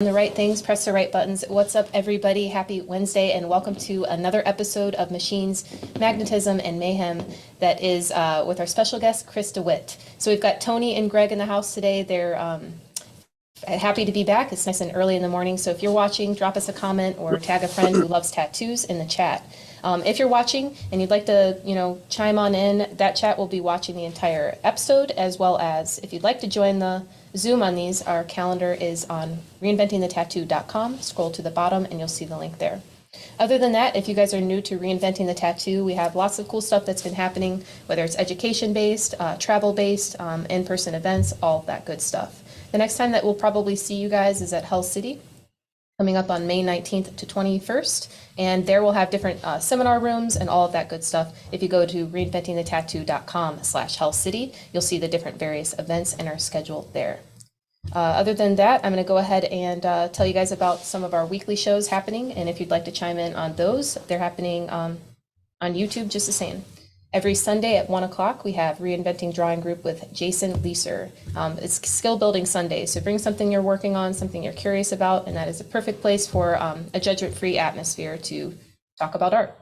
The right things, press the right buttons. What's up, everybody? Happy Wednesday, and welcome to another episode of Machines, Magnetism, and Mayhem that is with our special guest, Chris DeWitt. So we've got Tony and Greg in the house today. They're happy to be back. It's nice and early in the morning, so if you're watching, drop us a comment or tag a friend who loves tattoos in the chat. If you're watching and you'd like to, chime on in, that chat will be watching the entire episode, as well as if you'd like to join the Zoom on these, our calendar is on reinventingthetattoo.com. Scroll to the bottom and you'll see the link there. Other than that, if you guys are new to Reinventing the Tattoo, we have lots of cool stuff that's been happening, whether it's education-based, travel-based, in-person events, all that good stuff. The next time that we'll probably see you guys is at Hell City, coming up on May 19th to 21st. And there we'll have different seminar rooms and all of that good stuff. If you go to reinventingthetattoo.com/Hell you'll see the different various events and our schedule there. Other than that, I'm going to go ahead and tell you guys about some of our weekly shows happening. And if you'd like to chime in on those, they're happening on YouTube just the same. Every Sunday at 1 o'clock, we have Reinventing Drawing Group with Jason Leeser. It's skill building Sunday, so bring something you're working on, something you're curious about, and that is a perfect place for a judgment-free atmosphere to talk about art.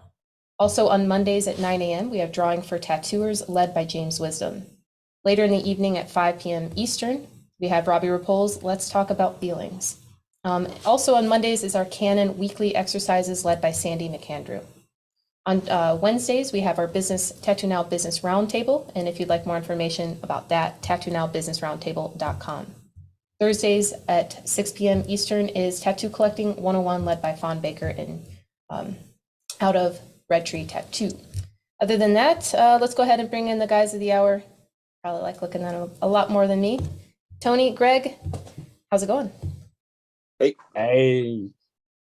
Also on Mondays at 9 a.m., we have Drawing for Tattooers led by James Wisdom. Later in the evening at 5 p.m. Eastern, we have Robbie Rapol's Let's Talk About Feelings. Also on Mondays is our Canon weekly exercises led by Sandy McAndrew. On Wednesdays, we have our Tattoo Now Business Roundtable, and if you'd like more information about that, tattoonowbusinessroundtable.com. Thursdays at 6 p.m. Eastern is Tattoo Collecting 101 led by Fawn Baker and out of Red Tree Tattoo. Other than that, let's go ahead and bring in the guys of the hour. Probably like looking at them a lot more than me. Tony, Greg, how's it going? Hey,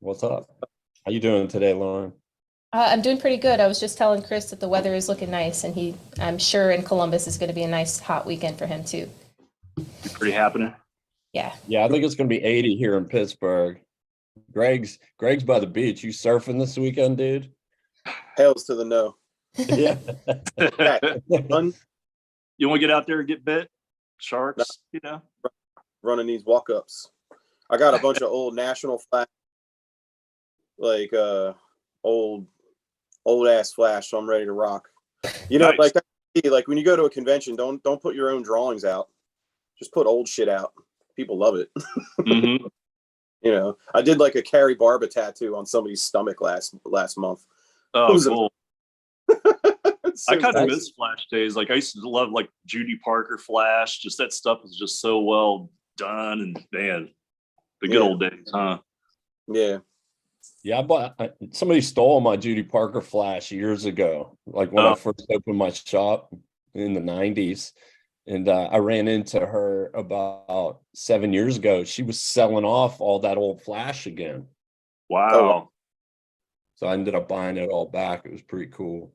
what's up? How you doing today, Lauren? I'm doing pretty good. I was just telling Chris that the weather is looking nice, and I'm sure in Columbus is going to be a nice hot weekend for him too. Pretty happening. Yeah. Yeah, I think it's going to be 80 here in Pittsburgh. Greg's by the beach. You surfing this weekend, dude? Hells to the no. Yeah. You want to get out there and get bit? Sharks, Running these walk-ups. I got a bunch of old National Flash, like old ass Flash, so I'm ready to rock. Nice. like when you go to a convention, don't put your own drawings out. Just put old shit out. People love it. Mm-hmm. I did like a Carrie Barba tattoo on somebody's stomach last month. Oh, cool. So I kind of miss Flash days. Like I used to love like Judy Parker Flash. Just that stuff is just so well done, and man, the good old days, huh? Yeah. Yeah, somebody stole my Judy Parker Flash years ago, like when I first opened my shop in the 90s. And I ran into her about 7 years ago. She was selling off all that old Flash again. Wow. So I ended up buying it all back. It was pretty cool.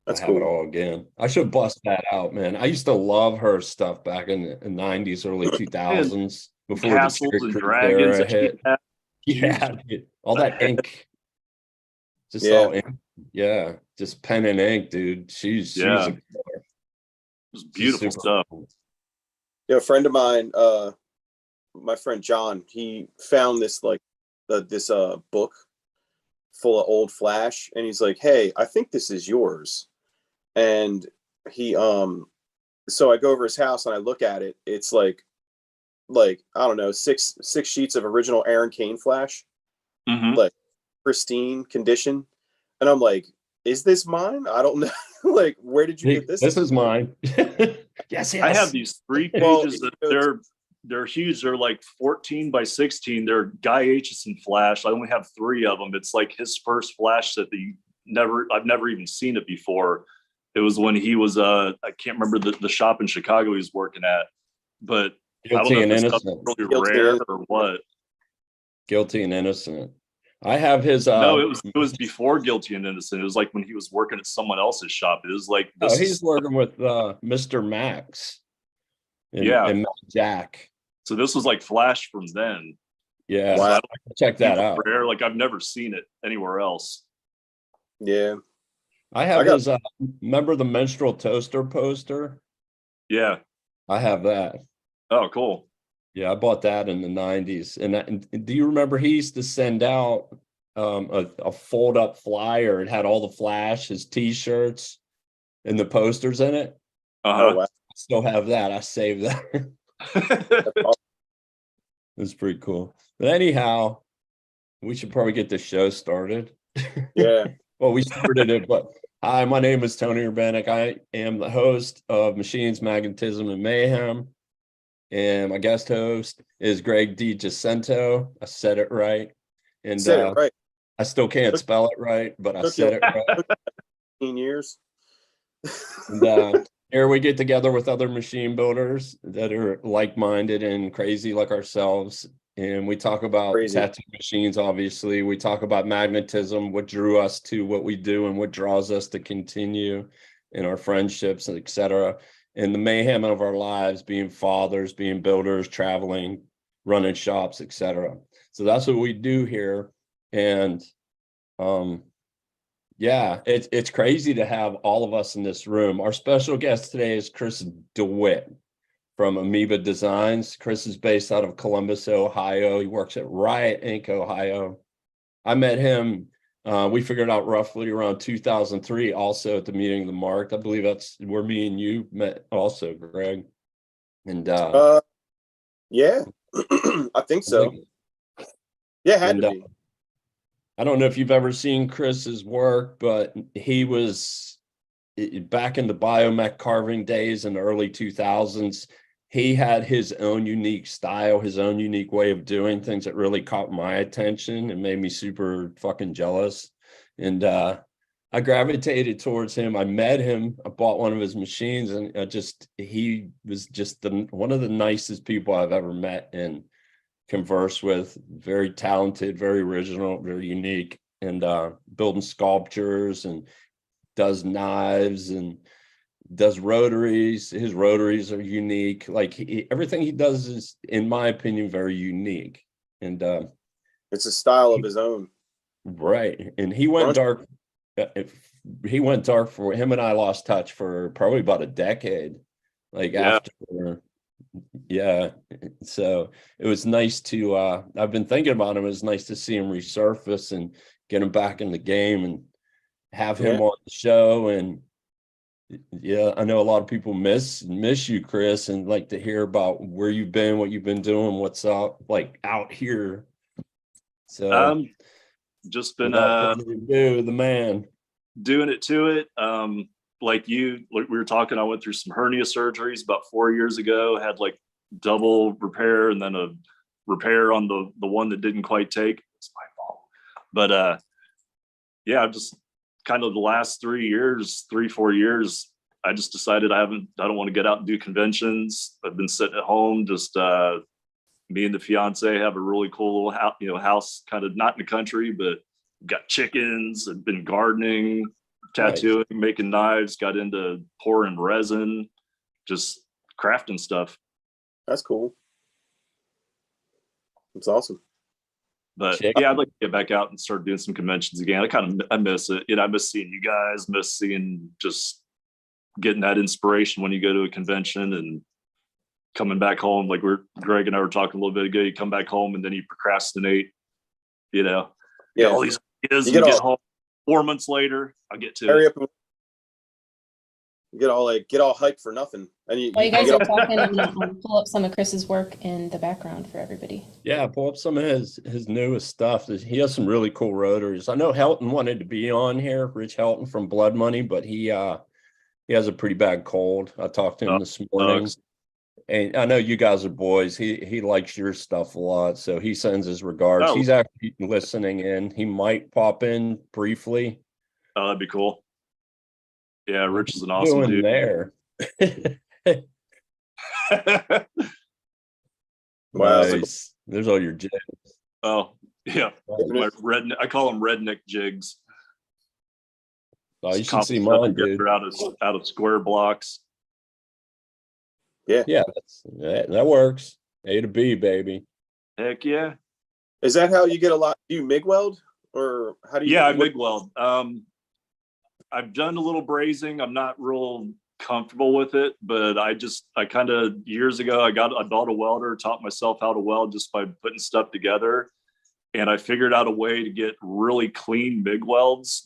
That's have cool. It all again. I should bust that out, man. I used to love her stuff back in the 90s, early 2000s, before Castles the and Cherry Dragons Creek era hit. Yeah, all that ink. All ink. Yeah, just pen and ink, dude. She's it was beautiful stuff. Cool. Yeah, a friend of mine, my friend John, he found this this book full of old Flash, and he's like, "Hey, I think this is yours." And he so I go over his house and I look at it. It's like I don't know, six sheets of original Aaron Kane Flash, like pristine condition. And I'm like, is this mine? I don't know. Like, where did you get this? This is mine. Yes. I have these 3 pages that they're huge. They're like 14 by 16. They're Guy Aitchison Flash. I only have 3 of them. It's like his first Flash that I've never even seen it before. It was when he was I can't remember the shop in Chicago he was working at, but Guilty I and don't know if this Innocent. stuff is really rare or what. Guilty and Innocent. I have his. No, it was before Guilty and Innocent. It was like when he was working at someone else's shop. It was like he's working with Mr. Max. And Matt Jack. So this was like Flash from then. Yeah, so wow. Check that out. Rare. Like I've never seen it anywhere else. Yeah, I have his. Remember the menstrual toaster poster? Yeah, I have that. Oh, cool. Yeah, I bought that in the 90s. And do you remember he used to send out a fold up flyer? It had all the Flash, his t-shirts, and the posters in it. Oh wow. I still have that. I saved that. That's awesome. It's pretty cool. But anyhow, we should probably get this show started. Yeah. Well, we started it, but hi, my name is Tony Urbanek. I am the host of Machines, Magnetism, and Mayhem. And my guest host is Greg DiGiacinto. I said it right. And Said it right. I still can't spell it right, but I Took said you it right. 15 years. And here we get together with other machine builders that are like-minded and crazy like ourselves. And we talk about Crazy. tattoo machines, obviously. We talk about magnetism, what drew us to what we do and what draws us to continue in our friendships, etc. And the mayhem of our lives, being fathers, being builders, traveling, running shops, etc. So that's what we do here. And yeah, it's crazy to have all of us in this room. Our special guest today is Chris DeWitt from Amoeba Designs. Chris is based out of Columbus, Ohio. He works at Riot Inc., Ohio. I met him, we figured out roughly around 2003, also at the meeting of the Mark. I believe that's where me and you met also, Greg. And yeah, I think so. Yeah, it had to be. I don't know if you've ever seen Chris's work, but he was back in the biomech carving days in the early 2000s. He had his own unique style, his own unique way of doing things that really caught my attention and made me super fucking jealous. And I gravitated towards him. I met him. I bought one of his machines, and he was just one of the nicest people I've ever met and conversed with. Very talented, very original, very unique, and building sculptures and does knives and does rotaries. His rotaries are unique. Like everything he does is, in my opinion, very unique. And it's a style of his own. Right. And he went dark. He went dark for him, and I lost touch for probably about a decade. Like after, yeah. So it was nice to I've been thinking about him. It was nice to see him resurface and get him back in the game and have him on the show. And yeah, I know a lot of people miss you, Chris, and like to hear about where you've been, what you've been doing, what's up like out here. So just been the man doing it to it. Like we were talking, I went through some hernia surgeries about 4 years ago, had like double repair and then a repair on the one that didn't quite take. It's my fault. But yeah, just kind of the last 4 years, I just decided I don't want to get out and do conventions. I've been sitting at home, just me and the fiance have a really cool house, kind of not in the country, but got chickens, and been gardening, tattooing, making knives, got into pouring resin, just crafting stuff. That's cool. It's awesome. But yeah, I'd like to get back out and start doing some conventions again. I miss it. I miss seeing you guys, miss seeing just getting that inspiration when you go to a convention and coming back home. Like Greg and I were talking a little bit ago, you come back home and then you procrastinate, Yeah. All these ideas, and get home 4 months later, I'll get to hurry it. up and get all hyped for nothing. And While you guys are talking, I'm gonna pull up some of Chris's work in the background for everybody. Yeah, pull up some of his newest stuff. He has some really cool rotaries. I know Helton wanted to be on here, Rich Helton from Blood Money, but he has a pretty bad cold. I talked to him this morning. And I know you guys are boys. He likes your stuff a lot, so he sends his regards. He's actually listening in. He might pop in briefly. Oh, that'd be cool. Yeah, Rich is an awesome dude. There. Wow. Nice. There's all your jigs. Oh, yeah. I call them redneck jigs. Oh, you should see mine, dude. Out of square blocks. Yeah, that works. A to B, baby. Heck yeah. Is that how you get a lot? Do you MIG weld, or how do you? Yeah, I MIG weld. I've done a little brazing. I'm not real comfortable with it, but I kind of years ago, I bought a welder, taught myself how to weld just by putting stuff together. And I figured out a way to get really clean MIG welds.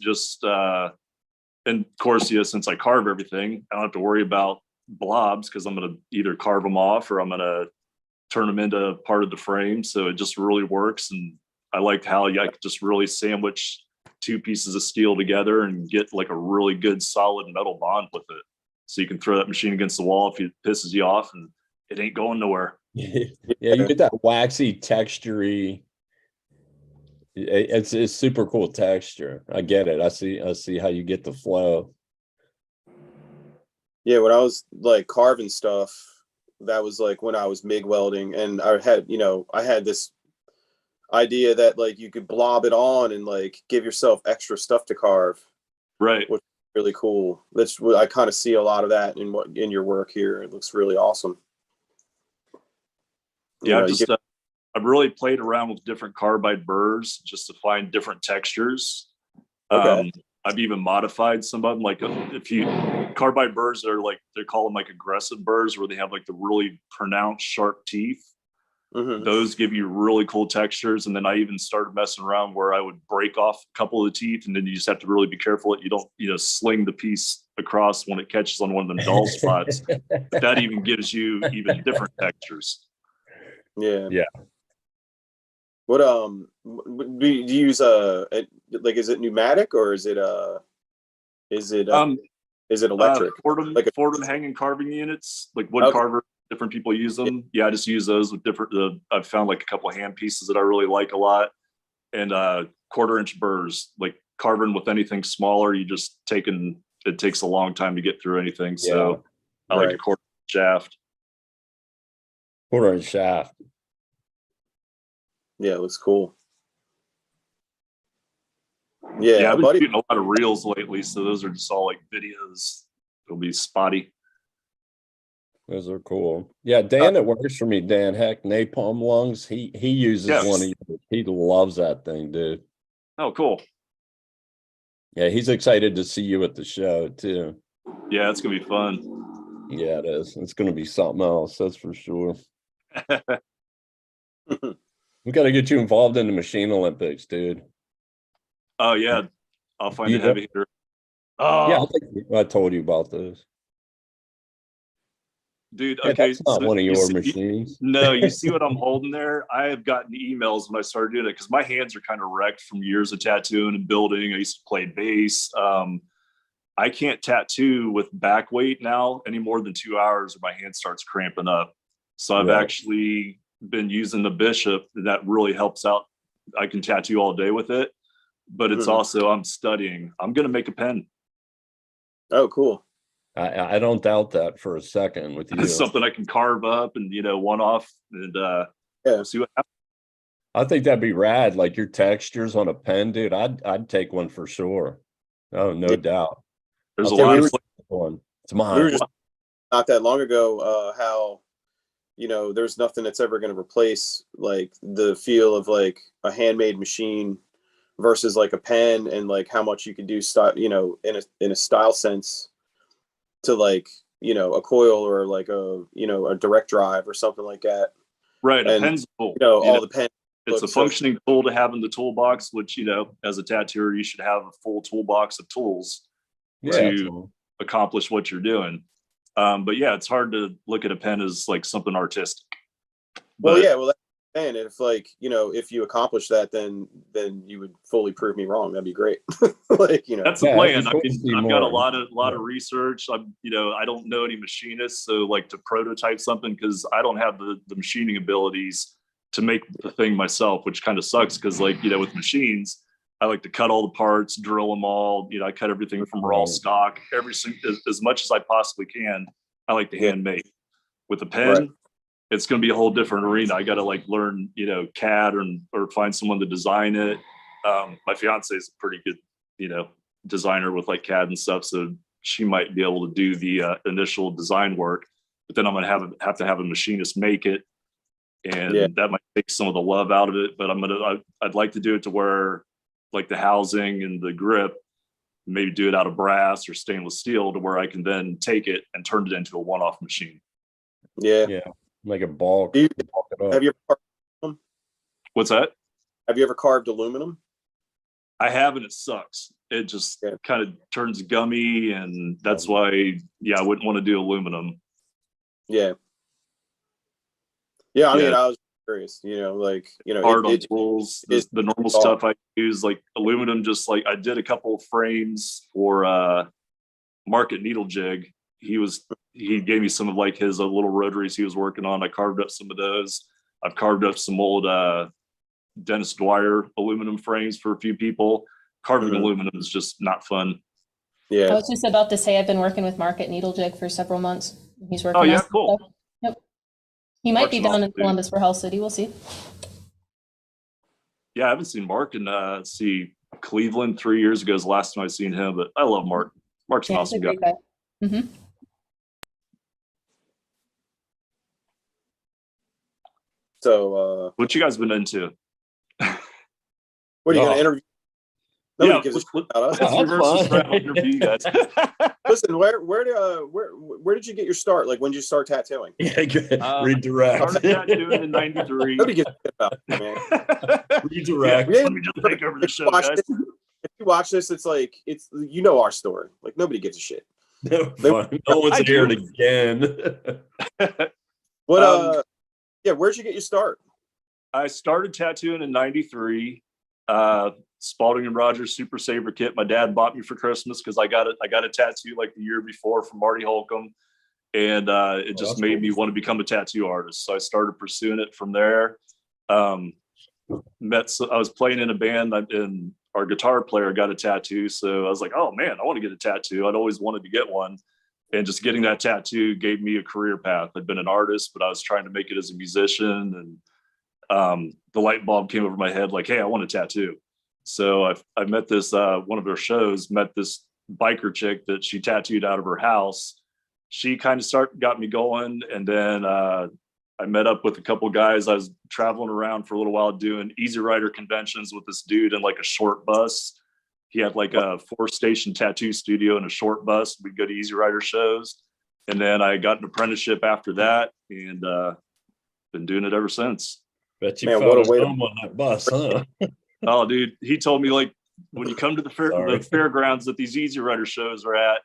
And of course, since I carve everything, I don't have to worry about blobs because I'm going to either carve them off or I'm going to turn them into part of the frame. So it just really works. And I like how I could just really sandwich two pieces of steel together and get like a really good solid metal bond with it. So you can throw that machine against the wall if it pisses you off and it ain't going nowhere. Yeah, you get that waxy texture-y. It's super cool texture. I get it. I see how you get the flow. Yeah, when I was like carving stuff, that was like when I was MIG welding, and I had this idea that like you could blob it on and like give yourself extra stuff to carve. Right. Which is really cool. That's what I kind of see a lot of that in your work here. It looks really awesome. Yeah, I've really played around with different carbide burrs just to find different textures. Okay. I've even modified some of them. Like carbide burrs are like, they call them like aggressive burrs where they have like the really pronounced sharp teeth. Mm-hmm. Those give you really cool textures. And then I even started messing around where I would break off a couple of the teeth, and then you just have to really be careful that you don't, sling the piece across when it catches on one of them dull spots. But that even gives you even different textures. Yeah. Yeah. What do you use like, is it pneumatic or is it electric? Fordham hanging carving units, like wood carver. Different people use them. Yeah, I just use those with different. I've found like a couple of hand pieces that I really like a lot, and 1/4-inch burrs. Like carving with anything smaller, it takes a long time to get through anything. So I like a 1/4 shaft. 1/4-inch shaft. Yeah, it looks cool. Yeah, I've been shooting a lot of reels lately, so those are just all like videos. It'll be spotty. Those are cool. Yeah, Dan that works for me, Dan Heck, Napalm Lungs. He uses one of yours. He loves that thing, dude. Oh, cool. Yeah, he's excited to see you at the show too. Yeah, it's gonna be fun. Yeah, it is. It's gonna be something else, that's for sure. We got to get you involved in the Machine Olympics, dude. Oh yeah, I'll find a heavy hitter. Oh yeah, I told you about those. Dude, yeah, okay, that's not one of your machines. No, you see what I'm holding there? I have gotten emails when I started doing it because my hands are kind of wrecked from years of tattooing and building. I used to play bass. I can't tattoo with back weight now any more than 2 hours or my hand starts cramping up. So I've actually been using the Bishop. That really helps out. I can tattoo all day with it, but it's also, I'm studying. I'm going to make a pen. Oh, cool. I don't doubt that for a second with you. It's something I can carve up and, one off and see what happens. I think that'd be rad. Like your textures on a pen, dude. I'd take one for sure. Oh, no doubt. There's a lot of one. It's mine. We were just not that long ago how there's nothing that's ever going to replace like the feel of like a handmade machine versus like a pen, and like how much you can do style, in a style sense to like, a coil or like a direct drive or something like that. Right. A pen's cool. All the pen. It's a functioning tool to have in the toolbox, which, as a tattooer, you should have a full toolbox of tools to accomplish what you're doing. But yeah, it's hard to look at a pen as like something artistic. And if like, if you accomplish that, then you would fully prove me wrong. That'd be great. That's the plan. I've got a lot of research. I don't know any machinists. So like to prototype something, cause I don't have the machining abilities to make the thing myself, which kind of sucks. Cause like, with machines, I like to cut all the parts, drill them all. I cut everything from raw stock, as much as I possibly can. I like to hand make. With a pen, it's going to be a whole different arena. I got to like learn, CAD or find someone to design it. My fiance is a pretty good, designer with like CAD and stuff. So she might be able to do the initial design work, but then I'm going to have to have a machinist make it. And that might take some of the love out of it, but I'd like to do it to where like the housing and the grip maybe do it out of brass or stainless steel to where I can then take it and turn it into a one-off machine. Yeah. Yeah. Like a bulk. Do you- bulk it up. Have you ever carved aluminum? What's that? Have you ever carved aluminum? I have, and it sucks. It just Yeah. kind of turns gummy, and that's why, I wouldn't want to do aluminum. Yeah. Yeah. I mean, Yeah. I was curious, like, Hard on it tools, is the normal solid. stuff I use, like aluminum, just like I did a couple of frames for Market Needle Jig. He gave me some of like his little rotaries he was working on. I carved up some of those. I've carved up some old Dennis Dwyer aluminum frames for a few people. Carving aluminum is just not fun. I Yeah. was just about to say I've been working with Market Needle Jig for several months. He's working Oh, yeah, on some cool. stuff. Yep. He might be Mark's an down in awesome dude. Columbus for Hell City. We'll see. Yeah, I haven't seen Mark in Cleveland 3 years ago is the last time I've seen him, but I love Mark. Mark's an Yeah, he's a awesome guy. great guy. Mm-hmm. So, What you guys been into? what are you going Oh. to interview? Nobody Yeah, gives a shit let's about us. That's reverse this fun. round. I'll interview you guys. Listen, where did you get your start? Like, when did you start tattooing? Yeah, good. Redirect. Started tattooing in '93. Nobody gives a shit about it, man. Redirect. Yeah. Let me just take over the show, Watch guys. this. If you watch this, it's like our story. Like, nobody gives a shit. No, fun. No one's I here do. again. What? Where'd you get your start? I started tattooing in '93. Spalding and Rogers Super Saver kit. My dad bought me for Christmas because I got a tattoo like the year before from Marty Holcomb, and it just that's made cool. me want to become a tattoo artist. So I started pursuing it from there. I was playing in a band, and our guitar player got a tattoo. So I was like, oh man, I want to get a tattoo. I'd always wanted to get one. And just getting that tattoo gave me a career path. I'd been an artist, but I was trying to make it as a musician. And the light bulb came over my head like, hey, I want a tattoo. So I met this, one of their shows, met this biker chick that she tattooed out of her house. She kind of got me going. And then I met up with a couple of guys. I was traveling around for a little while doing Easy Rider conventions with this dude in like a short bus. He had like a 4-station tattoo studio in a short bus. We'd go to Easy Rider shows. And then I got an apprenticeship after that, and been doing it ever since. Bet you Man, found what a way a to- home on that bus, huh? Oh, dude, he told me like when you come to the Sorry. fairgrounds that these Easy Rider shows are at,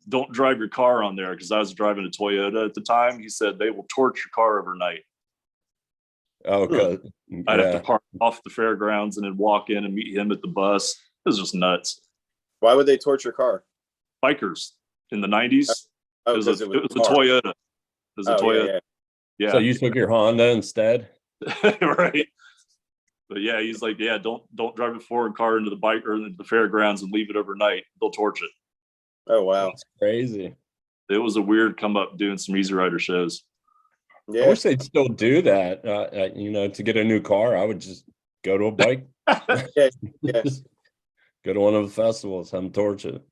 don't drive your car on there, because I was driving a Toyota at the time. He said they will torch your car overnight. Oh, good. I'd have to park off the fairgrounds and then walk in and meet him at the bus. It was just nuts. Why would they torch your car? Bikers in the '90s. Oh, It was a car. Toyota. It was a Oh, Toyota. yeah. So you took your Honda instead? Right. But yeah, he's like, yeah, don't drive a foreign car into the bike or into the fairgrounds and leave it overnight. They'll torch it. Oh, wow. That's crazy. It was a weird come up doing some Easy Rider shows. I Yeah. wish they'd still do that. To get a new car, I would just go to a bike. Yeah. Yeah. Just go to one of the festivals, have them torch it.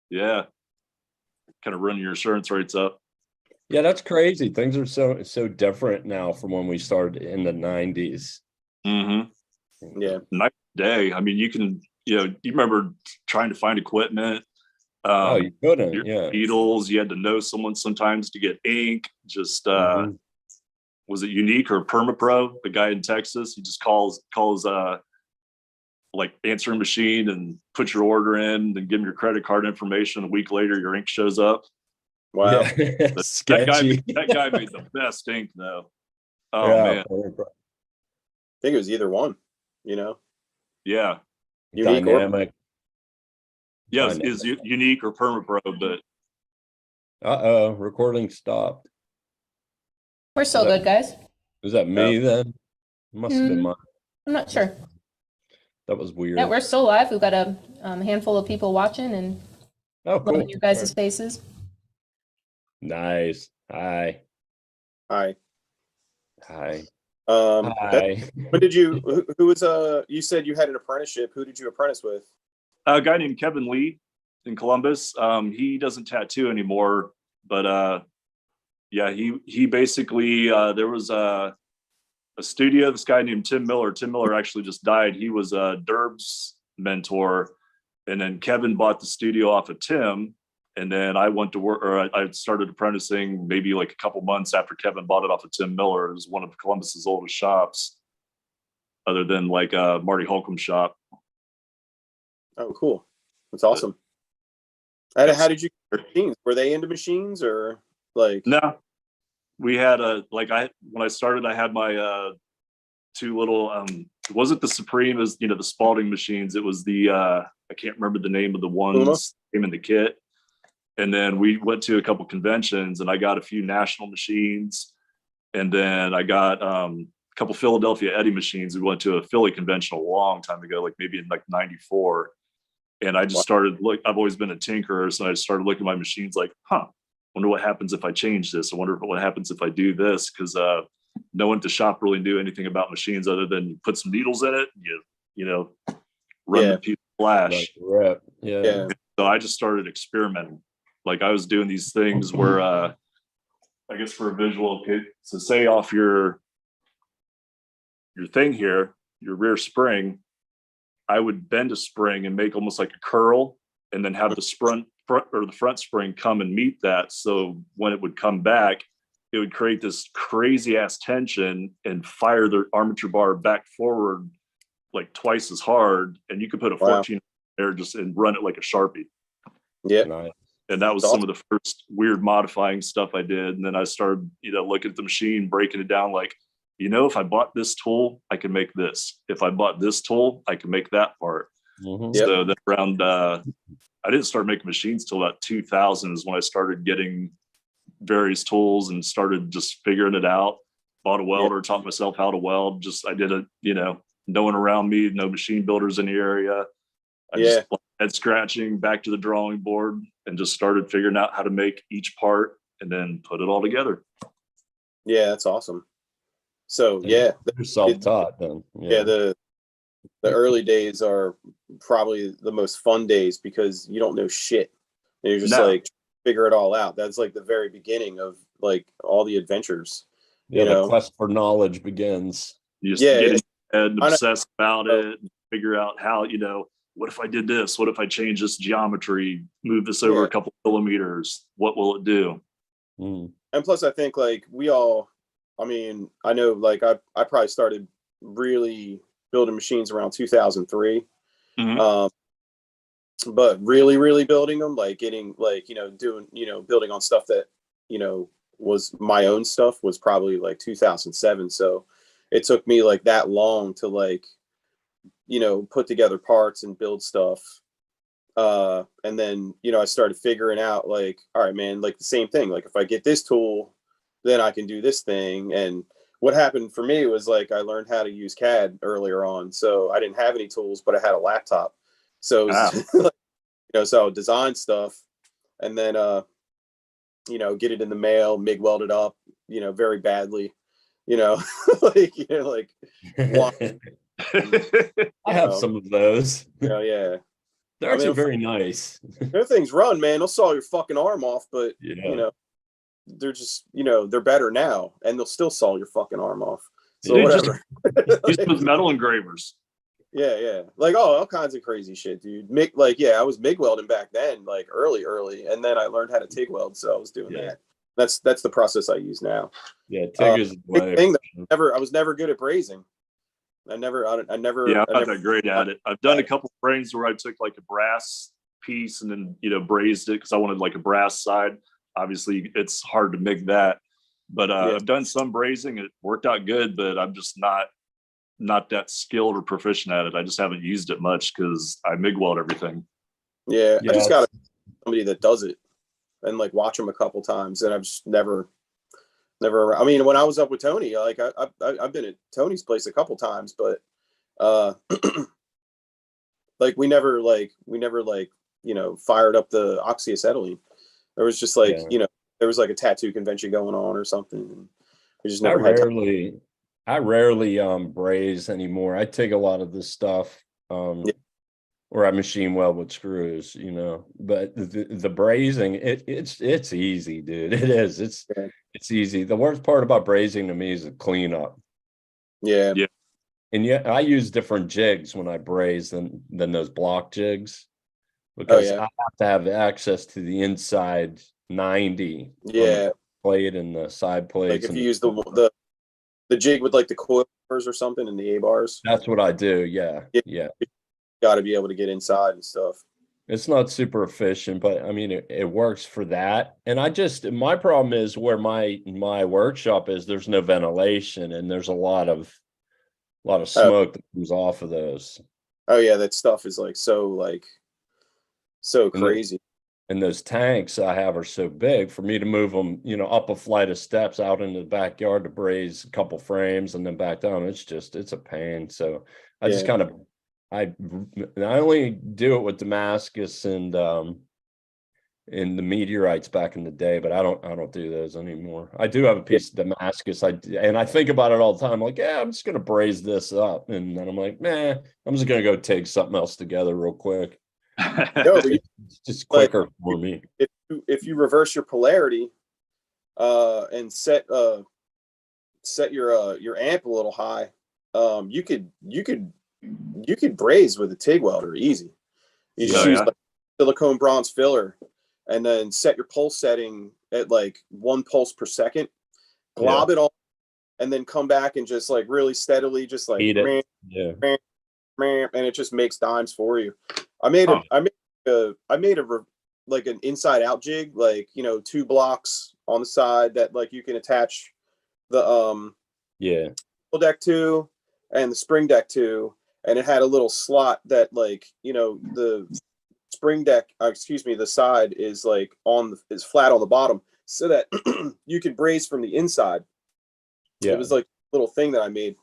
Yeah. Kind of running your insurance rates up. Yeah, that's crazy. Things are so different now from when we started in the 90s. Mm-hmm. Yeah. Night and day. I mean, you remember trying to find equipment. You couldn't, Your yeah. needles, you had to know someone sometimes to get ink. Just Mhm. was it Unique or Permapro? The guy in Texas, he just calls like answering machine and put your order in, then give him your credit card information. A week later, your ink shows up. Wow. Yeah. That Sketchy. guy made the best ink though. Oh Yeah, man, I think it was either one, yeah, Unique or- dynamic. yeah. Is Unique or Permapro, but Recording stopped. We're still good, guys. Was that me then? Must have been Mhm. mine. I'm not sure. That was weird. Yeah, we're still live. We've got a handful of people watching and Oh, cool. loving your guys' faces. Nice. Hi. Hi. Hi. When Hi. did you? Who was? You said you had an apprenticeship. Who did you apprentice with? a guy named Kevin Lee in Columbus. He doesn't tattoo anymore, but yeah, he basically there was a studio. This guy named Tim Miller. Tim Miller actually just died. He was Derb's mentor, And then Kevin bought the studio off of Tim. And then I went to work, or I started apprenticing maybe like a couple months after Kevin bought it off of Tim Miller. It was one of Columbus's oldest shops, other than like Marty Holcomb's shop. Oh, cool. That's awesome. And how did you get machines? Were they into machines or like? No, we had when I started, I had my two little, it wasn't the Supreme, as the Spalding machines. It was the, I can't remember the name of the ones came in the kit. And then we went to a couple conventions and I got a few national machines. And then I got a couple Philadelphia Eddie machines. We went to a Philly convention a long time ago, like maybe in like 94. And I just started I've always been a tinkerer. So I started looking at my machines like, wonder what happens if I change this. I wonder what happens if I do this. Cause no one at the shop really knew anything about machines other than you put some needles in it, and run the piece of flash. Right. Yeah. So I just started experimenting. Like I was doing these things where, I guess for a visual, okay, so say off your thing here, your rear spring, I would bend a spring and make almost like a curl, and then have the front spring come and meet that. So when it would come back, it would create this crazy ass tension and fire the armature bar back forward like twice as hard. And you could put a 14 there just and run it like a Sharpie. Yeah. Nice. And that was some of the first weird modifying stuff I did. And then I started, looking at the machine, breaking it down like, if I bought this tool, I can make this. If I bought this tool, I can make that part. Mm-hmm. So then around, I didn't start making machines till about 2000 is when I started getting various tools and started just figuring it out. Bought a welder, taught myself how to weld. I did it, no one around me, no machine builders in the area. I just head scratching back to the drawing board and just started figuring out how to make each part and then put it all together. Yeah, that's awesome. So you're self-taught then. The early days are probably the most fun days because you don't know shit. And you're just like figure it all out. That's like the very beginning of like all the adventures. The quest for knowledge begins. You just get in your head and obsess about it and figure out how, what if I did this? What if I change this geometry, move this over a couple millimeters? What will it do? Mm. And plus, I think like I know like I probably started really building machines around 2003. Mm-hmm. But really building them, like getting like, doing, building on stuff that, was my own stuff was probably like 2007. So it took me like that long to like, put together parts and build stuff. And then, I started figuring out like, all right, man, like the same thing. Like if I get this tool, then I can do this thing. And what happened for me was like, I learned how to use CAD earlier on. So I didn't have any tools, but I had a laptop. So, so I would design stuff and then, get it in the mail, MIG weld it up, very badly, like I have some of those. Yeah. They're actually very nice. Their things run, man. They'll saw your fucking arm off, but they're just, they're better now and they'll still saw your fucking arm off. So whatever. Use those metal engravers. Yeah. Like, all kinds of crazy shit, dude. I was MIG welding back then, like early. And then I learned how to TIG weld. So I was doing that. That's the process I use now. Yeah. TIG is the way. Thing that I was never good at braising. I'm not that great at it. I've done a couple frames where I took like a brass piece and then, brazed it because I wanted like a brass side. Obviously it's hard to make that, but I've done some brazing. It worked out good, but I'm just not that skilled or proficient at it. I just haven't used it much because I MIG weld everything. I just got somebody that does it and like watch them a couple times, and I've just never. I mean, when I was up with Tony, like I've been at Tony's place a couple times, but like we never fired up the oxyacetylene. There was just like there was like a tattoo convention going on or something. And we just never had time. I rarely braise anymore. I take a lot of this stuff or I machine weld with screws, but the braising, it's easy, dude. It is. It's easy. The worst part about braising to me is the cleanup. Yeah. And I use different jigs when I braise than those block jigs. because yeah. I have to have access to the inside 90 on Yeah. the plate and the side plates. Like if and you use the jig with like the coil bars or something and the A bars. that's what I do. Yeah. Yeah. Yeah. You got to be able to get inside and stuff. It's not super efficient, but I mean, it works for that. And my problem is where my workshop is, there's no ventilation and there's a lot of smoke that comes off of those. Oh yeah, that stuff is like so crazy. And those tanks I have are so big for me to move them, up a flight of steps out into the backyard to braise a couple frames and then back down. It's a pain. So I just kind of, I only do it with Damascus and the meteorites back in the day, but I don't do those anymore. I do have a piece of Damascus. I think about it all the time. Like, yeah, I'm just gonna braise this up, and then I'm like, man, I'm just gonna go take something else together real quick. No, It's just quicker for me. If you reverse your polarity, and set your amp a little high, you could braise with a TIG welder easy. You just use like silicone bronze filler, and then set your pulse setting at like 1 pulse per second. Glob it on, and then come back and just like really steadily, just like Eat it. and it just makes dimes for you. I made like an inside out jig, like 2 blocks on the side that like you can attach the deck to and the spring deck to, and it had a little slot that like the spring deck, the side is like is flat on the bottom, so that you can braise from the inside. It was like a little thing that I made.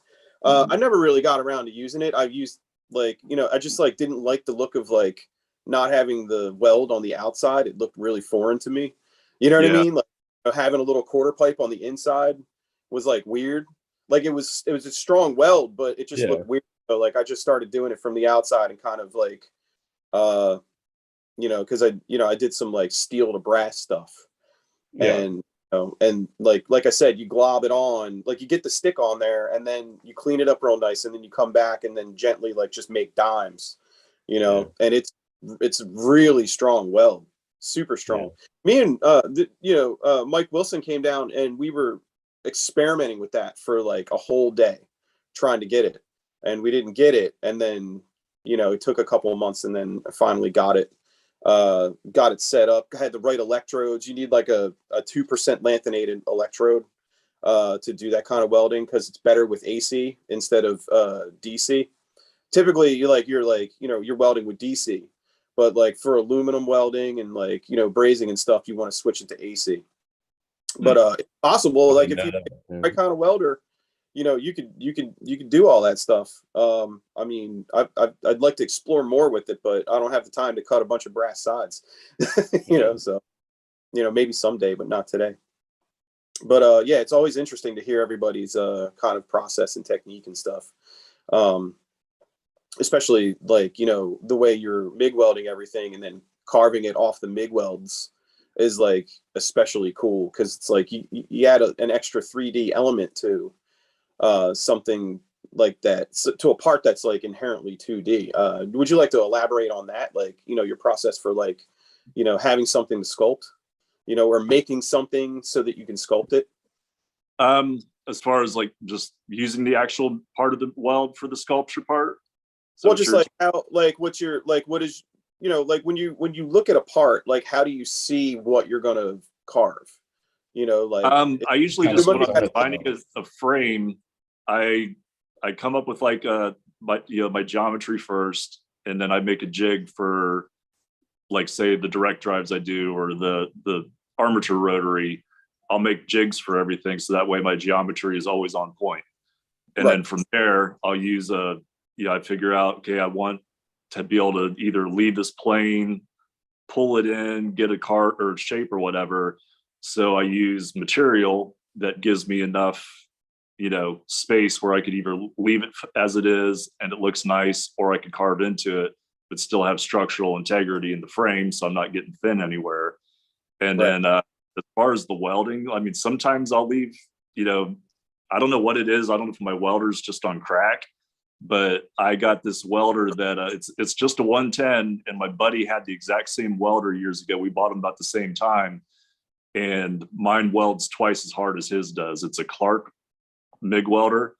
I never really got around to using it. I've used I just like didn't like the look of like not having the weld on the outside. It looked really foreign to me. You know what I mean? Like having a little quarter pipe on the inside was like weird. Like it was a strong weld, but it just looked weird. So like I just started doing it from the outside and kind of like because I did some like steel to brass stuff. And and like I said, you glob it on, like you get the stick on there and then you clean it up real nice, and then you come back and then gently like just make dimes, and it's really strong weld, super strong. Me and Mike Wilson came down and we were experimenting with that for like a whole day trying to get it, and we didn't get it, and then it took a couple of months, and then I finally got it set up. I had the right electrodes. You need like a 2% lanthanated electrode to do that kind of welding, because it's better with AC instead of DC. Typically you're welding with DC, but like for aluminum welding and like braising and stuff, you want to switch it to AC. But it's possible, like if you're the right kind of welder, you could do all that stuff. I mean, I'd like to explore more with it, but I don't have the time to cut a bunch of brass sides, so, maybe someday, but not today. But yeah, it's always interesting to hear everybody's kind of process and technique and stuff. Especially like, the way you're MIG welding everything and then carving it off the MIG welds is like especially cool, because it's like you add an extra 3D element to something like that, to a part that's like inherently 2D. Would you like to elaborate on that, like your process for like having something to sculpt, or making something so that you can sculpt it? As far as like just using the actual part of the weld for the sculpture part. So well, just like how, like what is like when you look at a part, like how do you see what you're gonna carve? I usually just, when I'm designing a frame, I come up with like my geometry first, and then I make a jig for, like, say the direct drives I do, or the armature rotary. I'll make jigs for everything, so that way my geometry is always on point. And then from there, I'll use I figure out, okay, I want to be able to either leave this plane, pull it in, get a cart or shape or whatever. So I use material that gives me enough, space where I could either leave it as it is and it looks nice, or I could carve into it, but still have structural integrity in the frame, so I'm not getting thin anywhere. And then as far as the welding, I mean, sometimes I'll leave, I don't know what it is. I don't know if my welder's just on crack, but I got this welder that it's just a 110, and my buddy had the exact same welder years ago. We bought them about the same time, and mine welds twice as hard as his does. It's a Clark MIG welder,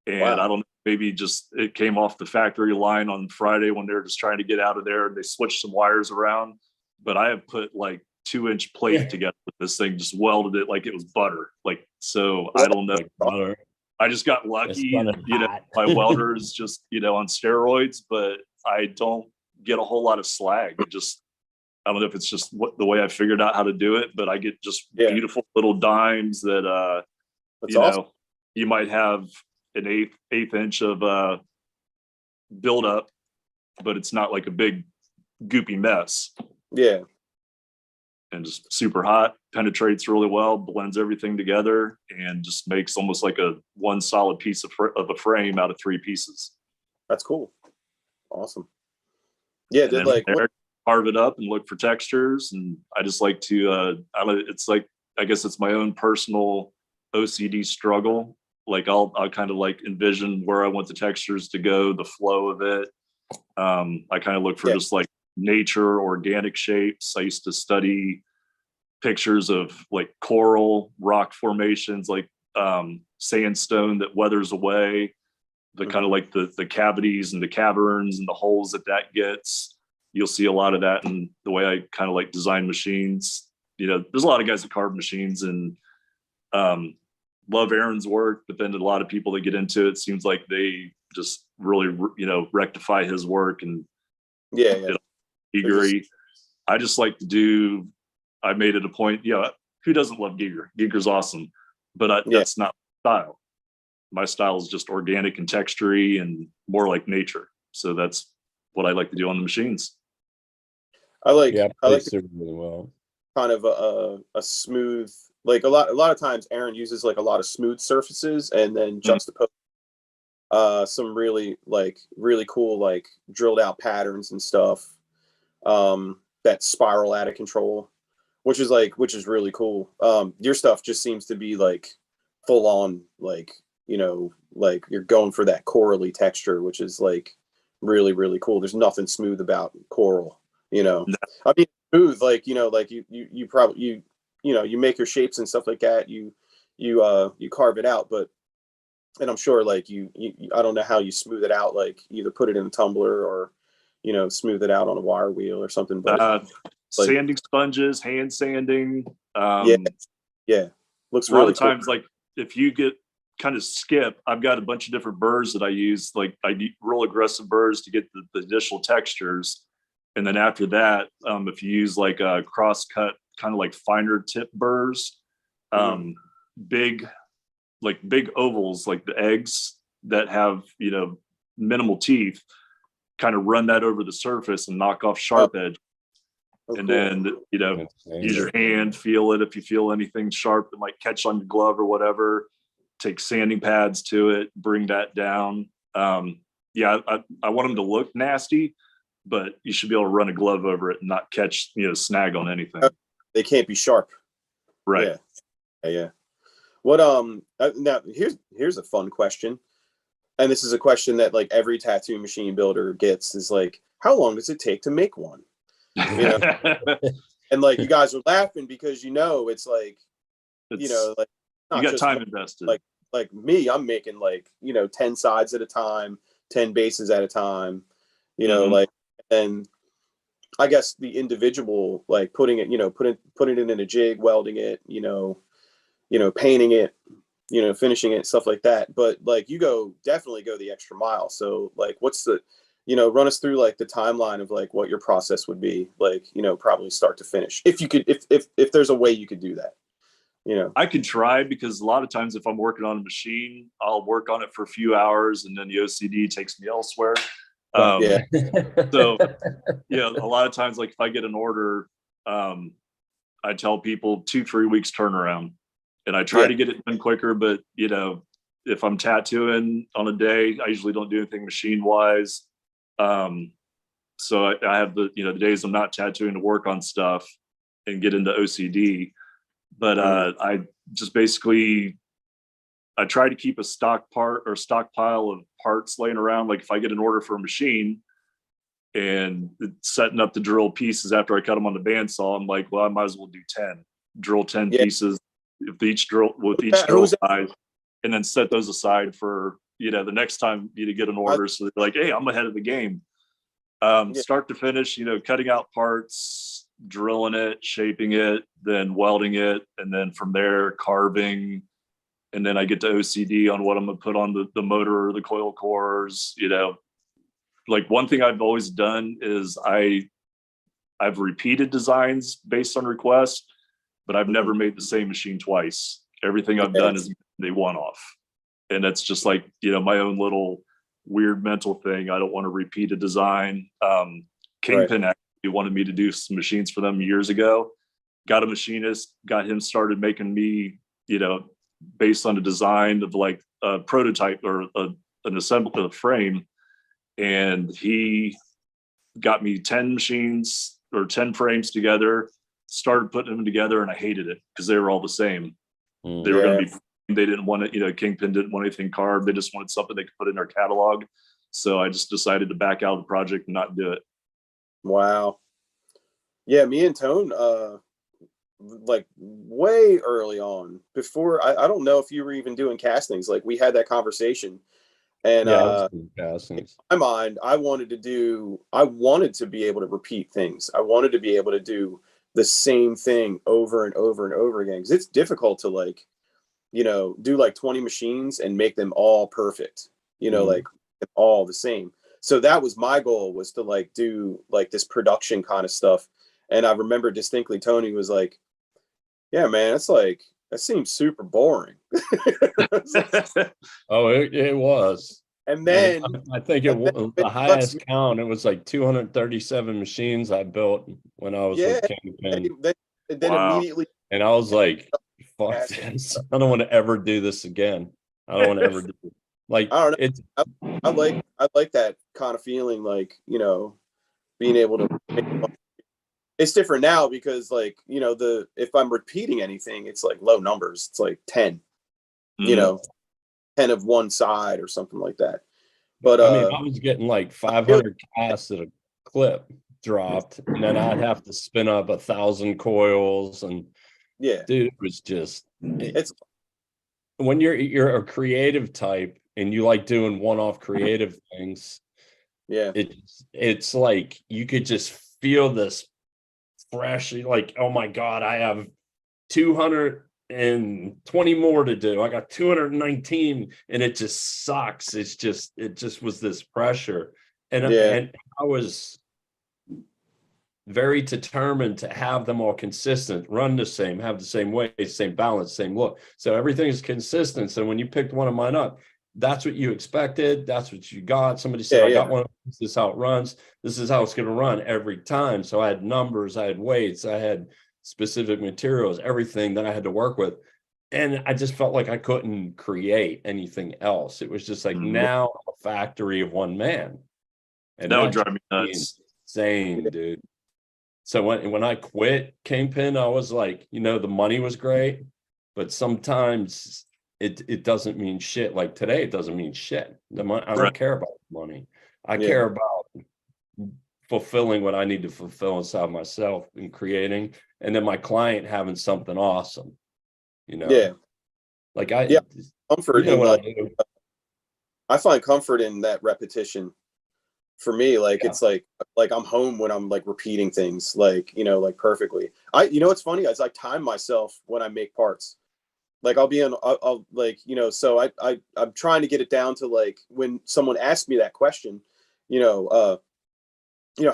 and Wow. I don't know, maybe just it came off the factory line on Friday when they were just trying to get out of there, and they switched some wires around. But I have put like 2-inch plate together with this thing, just welded it like it was butter. Like, so I don't know. Like butter. I just got lucky, It's you know, hot. my welder is just, you know, on steroids, but I don't get a whole lot of slag. It just, I don't know if it's just the way I figured out how to do it, but I get just beautiful little dimes that, That's you awesome. know, you might have an eighth inch of buildup, but it's not like a big goopy mess. Yeah. And just super hot, penetrates really well, blends everything together, and just makes almost like a one solid piece of a frame out of 3 pieces. That's cool. Awesome. Yeah. And Did then like, from there, carve it up and look for textures. And I just like to, it's like, I guess it's my own personal OCD struggle. Like I'll kind of like envision where I want the textures to go, the flow of it. I kind of look for just like nature, organic shapes. I used to study pictures of like coral rock formations, like sandstone that weathers away, the kind of like the cavities and the caverns and the holes that gets. You'll see a lot of that in the way I kind of like design machines. You know, there's a lot of guys that carve machines and love Aaron's work, but then a lot of people that get into it seems like they just really, you know, rectify his work and Gigery. I just like to do, I made it a point, you know, who doesn't love Giger? Giger's awesome, but that's not my style. My style is just organic and textury and more like nature. So that's what I like to do on the machines. I like really well. Kind of a smooth, like a lot of times Aaron uses like a lot of smooth surfaces and then juxtapose some really cool, like drilled out patterns and stuff that spiral out of control, which is really cool. Your stuff just seems to be like full on, like, you know, like you're going for that corally texture, which is like really, really cool. There's nothing smooth about coral, you know. I mean, smooth, like, you know, like you probably, you know, you make your shapes and stuff like that. You carve it out, but, and I'm sure like you I don't know how you smooth it out, like either put it in a tumbler or, you know, smooth it out on a wire wheel or something. But sanding sponges, hand sanding. Looks a lot really of times cool. Like if you get kind of skip, I've got a bunch of different burrs that I use. Like I do real aggressive burrs to get the initial textures. And then after that, if you use like a cross cut, kind of like finer tip burrs, big ovals, like the eggs that have, you know, minimal teeth, kind of run that over the surface and knock off sharp edge. And then, you know, use your hand, feel it. If you feel anything sharp that might catch on your glove or whatever, take sanding pads to it, bring that down. I want them to look nasty, but you should be able to run a glove over it and not catch, you know, snag on anything. They can't be sharp. Right. Yeah. What, now here's a fun question. And this is a question that like every tattoo machine builder gets, is like, how long does it take to make one? You know? And like, you guys are laughing because, you know, it's like, you know, like you got time invested. Like me, I'm making like, you know, 10 sides at a time, 10 bases at a time, you know, like, and I guess the individual, like putting it, you know, putting it in a jig, welding it, you know, painting it, you know, finishing it, stuff like that. But like you definitely go the extra mile. So like, what's the, you know, run us through like the timeline of like what your process would be like, you know, probably start to finish. If you could, if there's a way you could do that, you know. I can try, because a lot of times if I'm working on a machine, I'll work on it for a few hours and then the OCD takes me elsewhere. So, you know, a lot of times, like if I get an order, I tell people 2-3 weeks turnaround, and I try to get it done quicker. But, you know, if I'm tattooing on a day, I usually don't do anything machine wise. So I have the days I'm not tattooing to work on stuff and get into OCD. But I just basically, I try to keep a stockpile of parts laying around. Like if I get an order for a machine and setting up the drill pieces after I cut them on the bandsaw, I'm like, well, I might as well do 10, drill 10 pieces with each drill size, and then set those aside for, you know, the next time you get an order. So they're like, hey, I'm ahead of the game. Start to finish, you know, cutting out parts, drilling it, shaping it, then welding it, and then from there carving. And then I get to OCD on what I'm gonna put on the motor or the coil cores. You know, like one thing I've always done is I've repeated designs based on request, but I've never made the same machine twice. Everything I've done is a one-off. And that's just like, you know, my own little weird mental thing. I don't want to repeat a design. Kingpin actually wanted me to do some machines for them years ago. Got a machinist, got him started making me, you know, based on a design of like a prototype or an assembly of the frame. And he got me 10 machines or 10 frames together, started putting them together, and I hated it because they were all the same. They were going to be, they didn't want it, you know, Kingpin didn't want anything carved. They just wanted something they could put in their catalog. So I just decided to back out of the project and not do it. Wow. Yeah, me and Tone, like way early on, before I don't know if you were even doing castings, like we had that conversation, and in my mind I wanted to be able to repeat things. I wanted to be able to do the same thing over and over and over again, because it's difficult to, like, you know, do like 20 machines and make them all perfect, you know, like all the same. So that was my goal, was to like do like this production kind of stuff. And I remember distinctly Tony was like, yeah, man, it's like, that seems super boring. Oh, it was. And then I think it was the highest count. It was like 237 machines I built when I was with Kingpin. Then immediately, and I was like, fuck this. I don't want to ever do this again. I don't want to ever do it. Like, I don't know. I like that kind of feeling, like, you know, being able to make fun. It's different now because, like, you know, if I'm repeating anything, it's like low numbers. It's like 10, you know, 10 of one side or something like that. But I mean, I was getting like 500 casts at a clip dropped, and then I'd have to spin up 1,000 coils, and dude, it was just, it's when you're a creative type and you like doing one-off creative things. It's like you could just feel this fresh, like, oh my God, I have 220 more to do. I got 219, and it just sucks. It just was this pressure. And I was very determined to have them all consistent, run the same, have the same weight, same balance, same look. So everything is consistent. So when you picked one of mine up, that's what you expected. That's what you got. Somebody said, I got one. This is how it runs. This is how it's going to run every time. So I had numbers, I had weights, I had specific materials, everything that I had to work with. And I just felt like I couldn't create anything else. It was just like now a factory of one man. And that would drive me nuts. Insane, dude. So when I quit Kingpin, I was like, you know, the money was great, but sometimes it doesn't mean shit. Like today, it doesn't mean shit. I don't care about money. I care about fulfilling what I need to fulfill inside myself and creating, and then my client having something awesome, you know? Like comfort, you know, what I find comfort in that repetition. For me, like, it's like I'm home when I'm like repeating things, like, you know, like perfectly. You know, what's funny is I time myself when I make parts. Like I'll like, you know, so I'm trying to get it down to, like, when someone asks me that question, you know,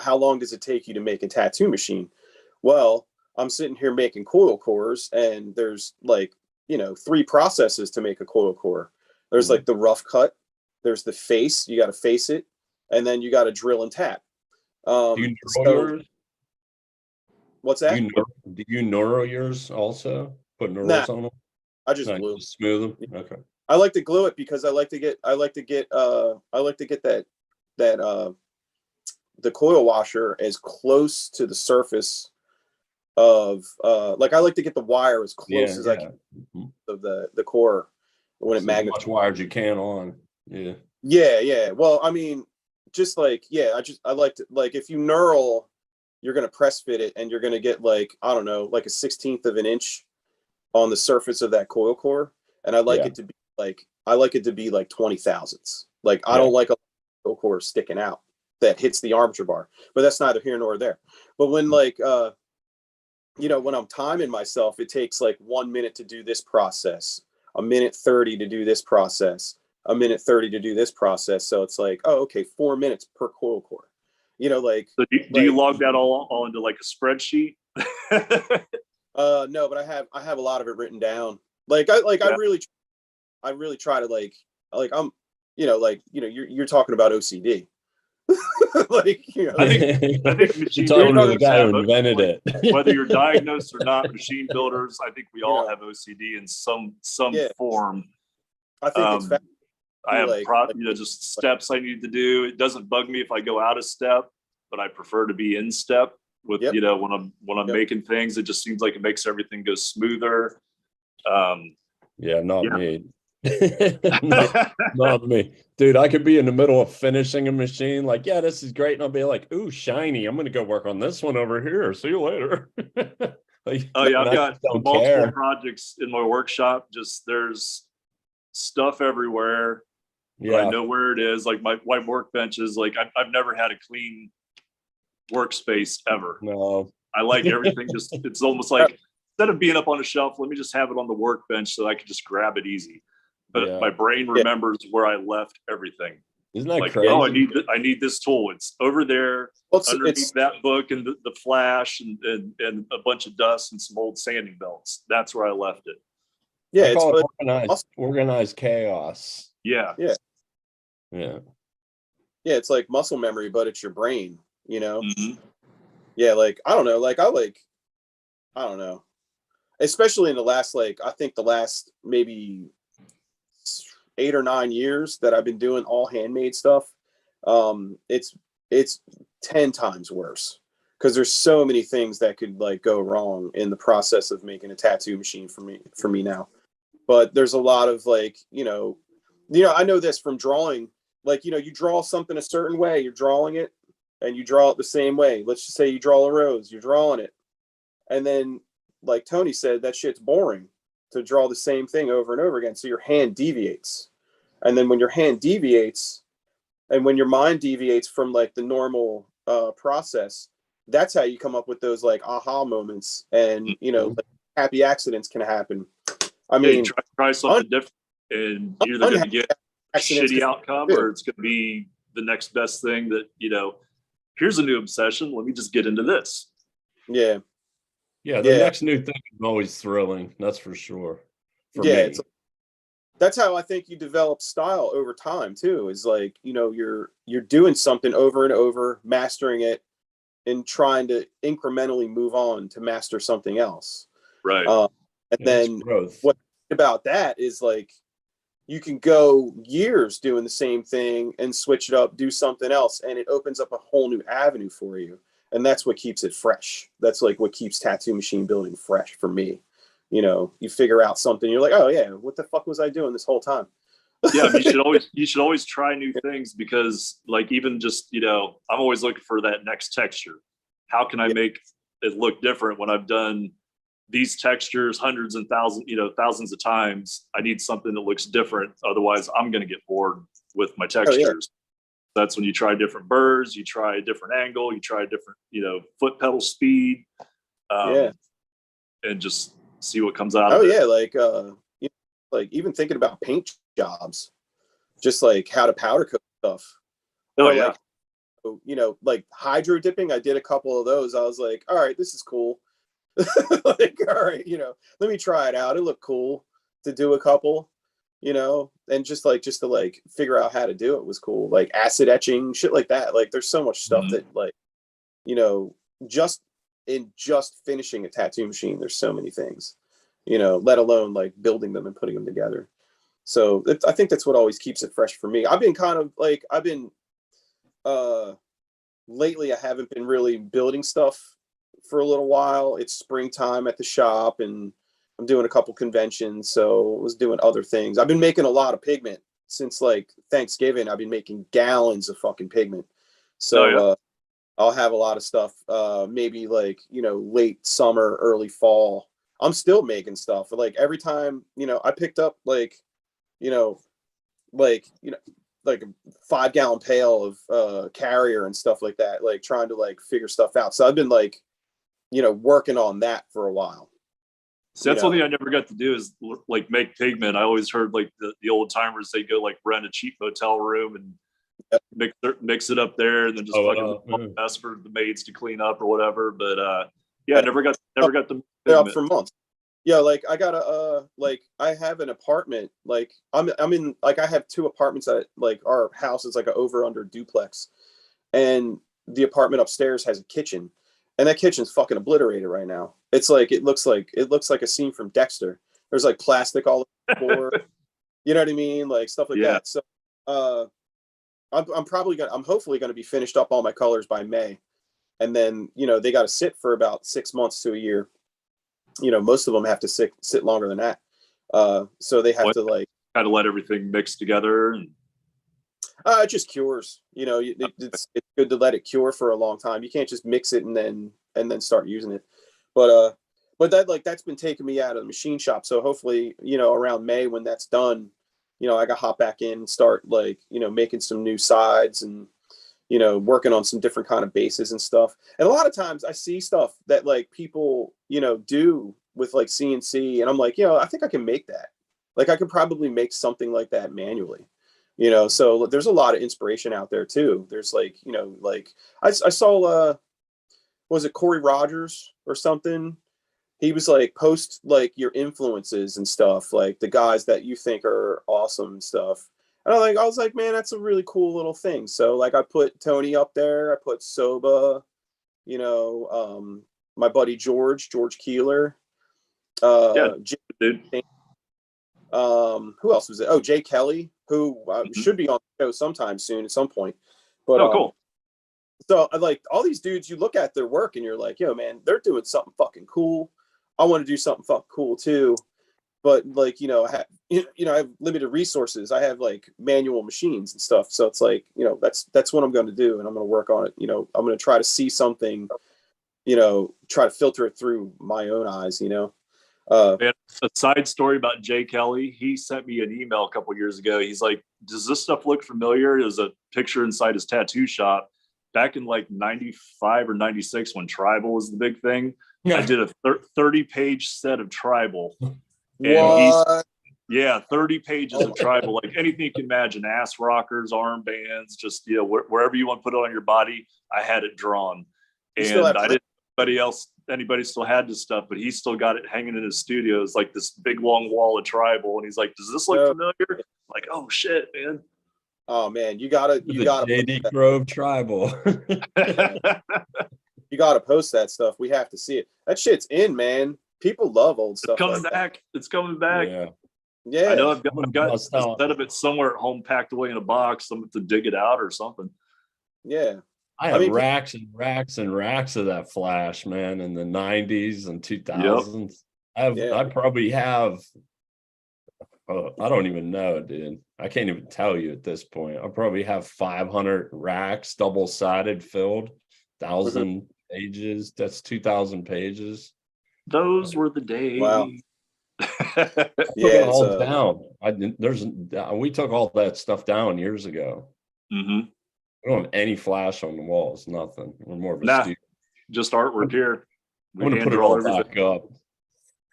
how long does it take you to make a tattoo machine? Well, I'm sitting here making coil cores, and there's, like, you know, 3 processes to make a coil core. There's like the rough cut, there's the face, you got to face it, and then you got to drill and tap. Do you neuro yours? What's that? Do you neuro yours also? Put neuros on them? I just glue. Just smooth them. Okay. I like to glue it because I like to get that the coil washer as close to the surface of like, I like to get the wire as close as I can of the core when it As magnetizes. much wire as you can on. Yeah. Yeah. Well, I mean, just like, yeah, I like to, like, if you knurl, you're going to press fit it and you're going to get like, I don't know, like a 1/16 of an inch on the surface of that coil core. And I like it to be like, I like it to be like 20 thousandths. Like, I don't like a coil core sticking out that hits the armature bar, but that's neither here nor there. But when like, you know, when I'm timing myself, it takes like 1 minute to do this process, a minute 30 to do this process, a minute 30 to do this process. So it's like, oh, okay, 4 minutes per coil core. You know, like. So do you log that all into like a spreadsheet? No, but I have a lot of it written down. Like I really try to like I'm, you know, you're talking about OCD. Like, you know, I think machine you're talking to builders the guy have who invented it. whether you're diagnosed or not, machine builders, I think we all have OCD in some form. I think it's I have just steps I need to do. It doesn't bug me if I go out of step, but I prefer to be in step with, you know, when I'm making things. It just seems like it makes everything go smoother. Not me. not me, dude. I could be in the middle of finishing a machine, like, yeah, this is great, and I'll be like, ooh, shiny, I'm gonna go work on this one over here, see you later. Like, I've got multiple projects in my workshop. Just there's stuff everywhere. I know where it is. Like my workbench is like, I've never had a clean workspace ever. No, I like everything. Just it's almost like, instead of being up on a shelf, let me just have it on the workbench so I can just grab it easy. But my brain remembers where I left everything. Isn't that like, crazy? oh, I need this tool. It's over there underneath that book and the flash and a bunch of dust and some old sanding belts. That's where I left it. Yeah, I call it organized chaos. Yeah. It's like muscle memory, but it's your brain, you know? Mm-hmm. Yeah, like, I don't know, like, I don't know. Especially in the last, like, I think the last maybe 8 or 9 years that I've been doing all handmade stuff. It's 10 times worse because there's so many things that could like go wrong in the process of making a tattoo machine for me now. But there's a lot of like, you know, I know this from drawing, like, you know, you draw something a certain way, you're drawing it and you draw it the same way. Let's just say you draw a rose, you're drawing it. And then, like Tony said, that shit's boring to draw the same thing over and over again. So your hand deviates. And then when your hand deviates and when your mind deviates from like the normal process, that's how you come up with those like aha moments. And, you know, like, happy accidents can happen. I mean, try something different and you're either going to get a shitty outcome or it's going to be the next best thing that, you know, here's a new obsession. Let me just get into this. Yeah. Yeah, the next new thing is always thrilling. That's for sure. For me. That's how I think you develop style over time too. Is like, you know, you're doing something over and over, mastering it, and trying to incrementally move on to master something else. Right. And then what about that is like, you can go years doing the same thing and switch it up, do something else, and it opens up a whole new avenue for you. And that's what keeps it fresh. That's like what keeps tattoo machine building fresh for me. You know, you figure out something, you're like, oh yeah, what the fuck was I doing this whole time? Yeah, you should always try new things because, like, even just, you know, I'm always looking for that next texture. How can I make it look different when I've done these textures hundreds and thousands of times? I need something that looks different. Otherwise, I'm going to get bored with my textures. That's when you try different burrs, you try a different angle, you try a different, you know, foot pedal speed, and just see what comes out of it. Like, you know, like even thinking about paint jobs, just like how to powder coat stuff. Like, you know, like hydro dipping, I did a couple of those. I was like, all right, this is cool. Like, all right, you know, let me try it out. It looked cool to do a couple. You know, and just to like figure out how to do it was cool. Like acid etching, shit like that. Like there's so much stuff that, like, you know, just finishing a tattoo machine, there's so many things, you know, let alone like building them and putting them together. So I think that's what always keeps it fresh for me. I've been lately, I haven't been really building stuff for a little while. It's springtime at the shop and, I'm doing a couple conventions, so I was doing other things. I've been making a lot of pigment since like Thanksgiving. I've been making gallons of fucking pigment. So I'll have a lot of stuff, maybe like, late summer, early fall. I'm still making stuff. Like every time, I picked up like a 5-gallon pail of carrier and stuff like that, like trying to like figure stuff out. So I've been like, working on that for a while. So that's something I never got to do is like make pigment. I always heard like the old timers, they go like rent a cheap hotel room and mix it up there and then just fucking mess for the maids to clean up or whatever. But I never got to up for months. Yeah, like I got I have an apartment. Like I'm in, like I have 2 apartments that like our house is like an over under duplex, and the apartment upstairs has a kitchen, and that kitchen's fucking obliterated right now. It's like it looks like a scene from Dexter. There's like plastic all over the floor. You know what I mean? Like stuff like that. So I'm hopefully gonna be finished up all my colors by May, and then they got to sit for about 6 months to a year. Most of them have to sit longer than that. So they have to like kind of let everything mix together. And it just cures. It's good to let it cure for a long time. You can't just mix it and then start using it. But that's been taking me out of the machine shop. So hopefully, around May when that's done, I got to hop back in and start like, making some new sides and, working on some different kind of bases and stuff. And a lot of times I see stuff that like people, do with like CNC, and I'm like, I think I can make that. Like I could probably make something like that manually, so there's a lot of inspiration out there too. There's like, like I saw, was it Corey Rogers or something? He was like, post like your influences and stuff, like the guys that you think are awesome and stuff. And I was like, man, that's a really cool little thing. So like I put Tony up there, I put Soba, my buddy George Keeler, dude. Who else was it? Oh, Jay Kelly, who should be on the show sometime soon at some point. But cool. So like all these dudes, you look at their work and you're like, yo, man, they're doing something fucking cool. I want to do something fucking cool too. But like, I have limited resources. I have like manual machines and stuff. So it's like, that's what I'm going to do. And I'm going to work on it. I'm going to try to see something, try to filter it through my own eyes, Man, a side story about Jay Kelly. He sent me an email a couple of years ago. He's like, does this stuff look familiar? There's a picture inside his tattoo shop back in like 95 or 96 when tribal was the big thing. Yeah. I did a 30-page set of tribal. What? 30 pages of tribal, like anything you can imagine, ass rockers, armbands, just, wherever you want to put it on your body, I had it drawn. And I didn't, anybody still had this stuff, but he still got it hanging in his studio. It's like this big long wall of tribal. And he's like, does this look familiar? I'm like, oh shit, man. Oh man, you gotta JD Grove tribal. You gotta post that stuff. We have to see it. That shit's in, man. People love old stuff. It's coming back. It's coming back. Yeah. I know I've got a set of it somewhere at home packed away in a box. I'm to dig it out or something. Yeah. I have racks and racks and racks of that flash, man, in the 90s and 2000s. Yep. I probably have, I don't even know, dude. I can't even tell you at this point. I probably have 500 racks, double-sided, filled, 1,000 pages. That's 2,000 pages. Those were the days. Wow. Yeah, all down. We took all that stuff down years ago. Mm-hmm. We don't have any flash on the walls, nothing. We're more of a studio. Just artwork here. I'm gonna put it all back up.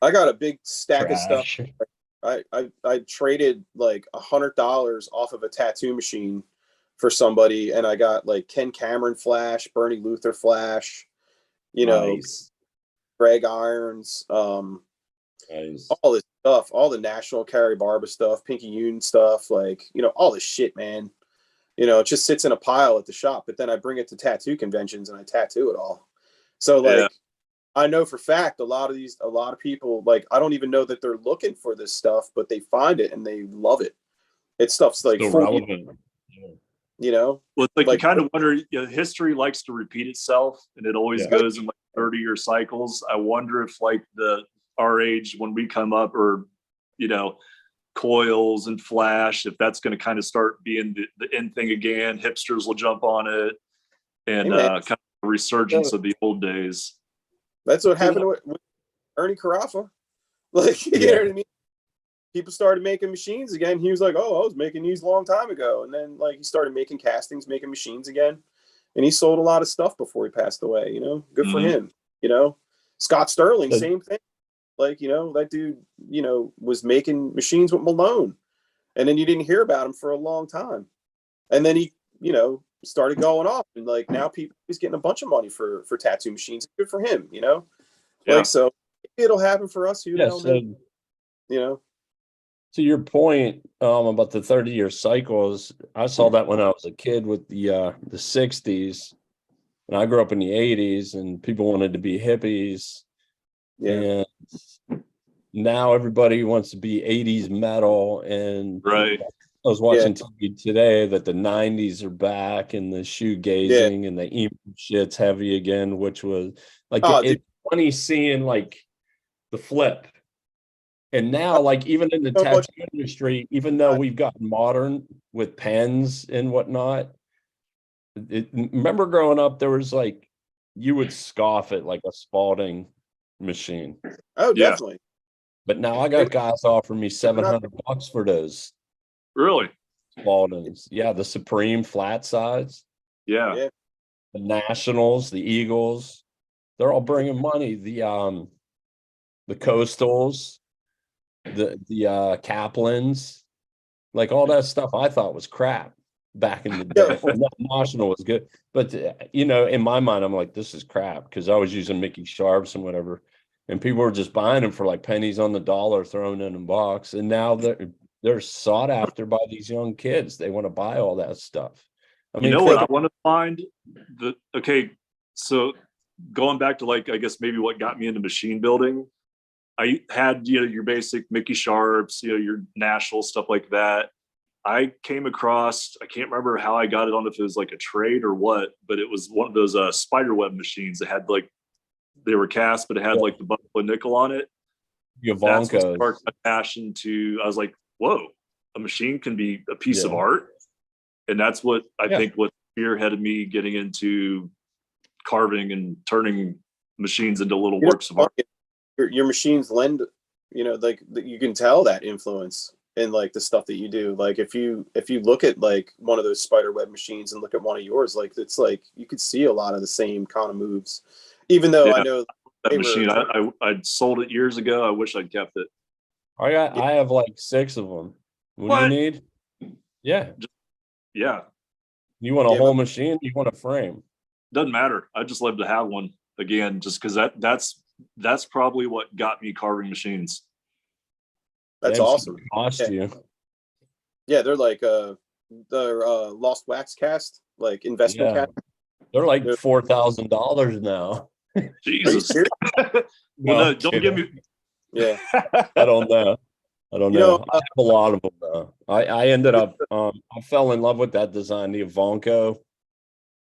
I got a big stack of stuff. I traded like $100 off of a tattoo machine for somebody, and I got like Ken Cameron flash, Bernie Luther flash, Greg Irons, nice. All this stuff, all the National Carry Barba stuff, Pinky Union stuff, like, all this shit, man. It just sits in a pile at the shop, but then I bring it to tattoo conventions and I tattoo it all. So like, I know for fact, a lot of people, like, I don't even know that they're looking for this stuff, but they find it and they love it. It's stuff's like still relevant. Well, it's like you kind of wonder, history likes to repeat itself and it always goes in like 30-year cycles. I wonder if like the our age when we come up, or, you know, coils and flash, if that's going to kind of start being the in thing again, hipsters will jump on it, and kind of a resurgence of the old days. That's what happened with Ernie Carafa. Like, you know what I mean? People started making machines again. He was like, "Oh, I was making these a long time ago," and then like he started making castings, making machines again, and he sold a lot of stuff before he passed away. You know, good for him. You know, Scott Sterling, same thing. Like, you know, that dude, you know, was making machines with Malone, and then you didn't hear about him for a long time, and then he, you know, started going off, and like now he's getting a bunch of money for tattoo machines. Good for him. You know, like, so it'll happen for us. You know. To your point about the 30-year cycles, I saw that when I was a kid with the 60s, and I grew up in the 80s, and people wanted to be hippies. And now everybody wants to be 80s metal. And I was watching TV today that the 90s are back, and the shoegazing and the emo shit's heavy again, which was like, it's funny seeing like the flip. And now, like, even in the tattoo industry, even though we've gotten modern with pens and whatnot, remember growing up, there was like, you would scoff at like a Spalding machine. Oh, definitely. But now I got guys offering me $700 for those. Really? Spaldings. Yeah, the Supreme flat sides. Yeah. The Nationals, the Eagles, they're all bringing money. The Coastals, the Kaplans, like all that stuff I thought was crap back in the day. National was good, but you know, in my mind, I'm like, this is crap, because I was using Mickey Sharps and whatever, and people were just buying them for like pennies on the dollar, throwing in a box, and now they're sought after by these young kids. They want to buy all that stuff. I mean, you know what I want to find? So going back to, like, I guess maybe what got me into machine building, I had, you know, your basic Mickey Sharps, you know, your National stuff like that. I came across, I can't remember how I got it on, if it was like a trade or what, but it was one of those spider web machines that had like, they were cast, but it had like the buffalo nickel on it. That's what sparked my passion to, I was like, whoa, a machine can be a piece of art. And that's what I think what spearheaded me getting into carving and turning machines into little works of art. Your machines lend, you know, like you can tell that influence in like the stuff that you do. Like if you look at like one of those spider web machines and look at one of yours, like it's like you could see a lot of the same kind of moves, even though I know that machine, I'd sold it years ago. I wish I'd kept it. I have like 6 of them. What do you need? Yeah. You want a whole machine? You want a frame? Doesn't matter. I'd just love to have one again, just because that's probably what got me carving machines. That's awesome. Cost you. Yeah, they're like they're lost wax cast, like investment cast. They're like $4,000 now. Jesus. No, don't give me. Yeah. I don't know. I have a lot of them though. I ended up I fell in love with that design, the Ivanko.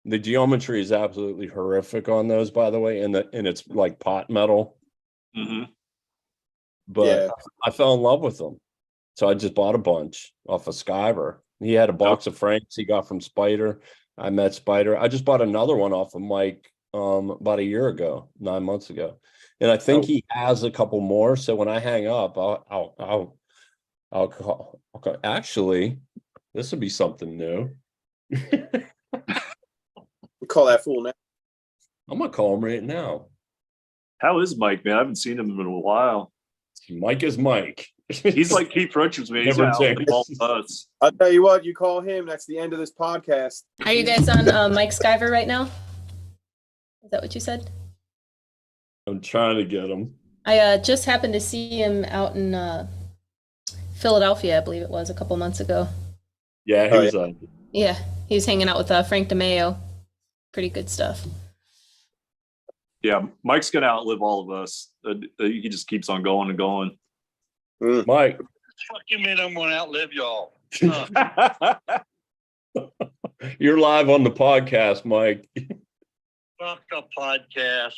The geometry is absolutely horrific on those, by the way, and it's like pot metal. But I fell in love with them, so I just bought a bunch off of Skyver. He had a box of frames he got from Spider. I met Spider. I just bought another one off of Mike about a year ago, 9 months ago, and I think he has a couple more. So when I hang up, I'll call. Actually, this would be something new. Call that fool now. I'm gonna call him right now. How is Mike, man? I haven't seen him in a while. Mike is Mike. He's like Keith Richards, man. He's out like all of us. I'll tell you what, you call him, that's the end of this podcast. Are you guys on Mike Skyver right now? Is that what you said? I'm trying to get him. I just happened to see him out in Philadelphia, I believe it was, a couple months ago. Yeah, he was yeah, he was hanging out with Frank DeMeo. Pretty good stuff. Yeah, Mike's gonna outlive all of us. He just keeps on going and going. Mike, Fuck you mean I'm gonna outlive y'all? You're live on the podcast, Mike. Fuck the podcast.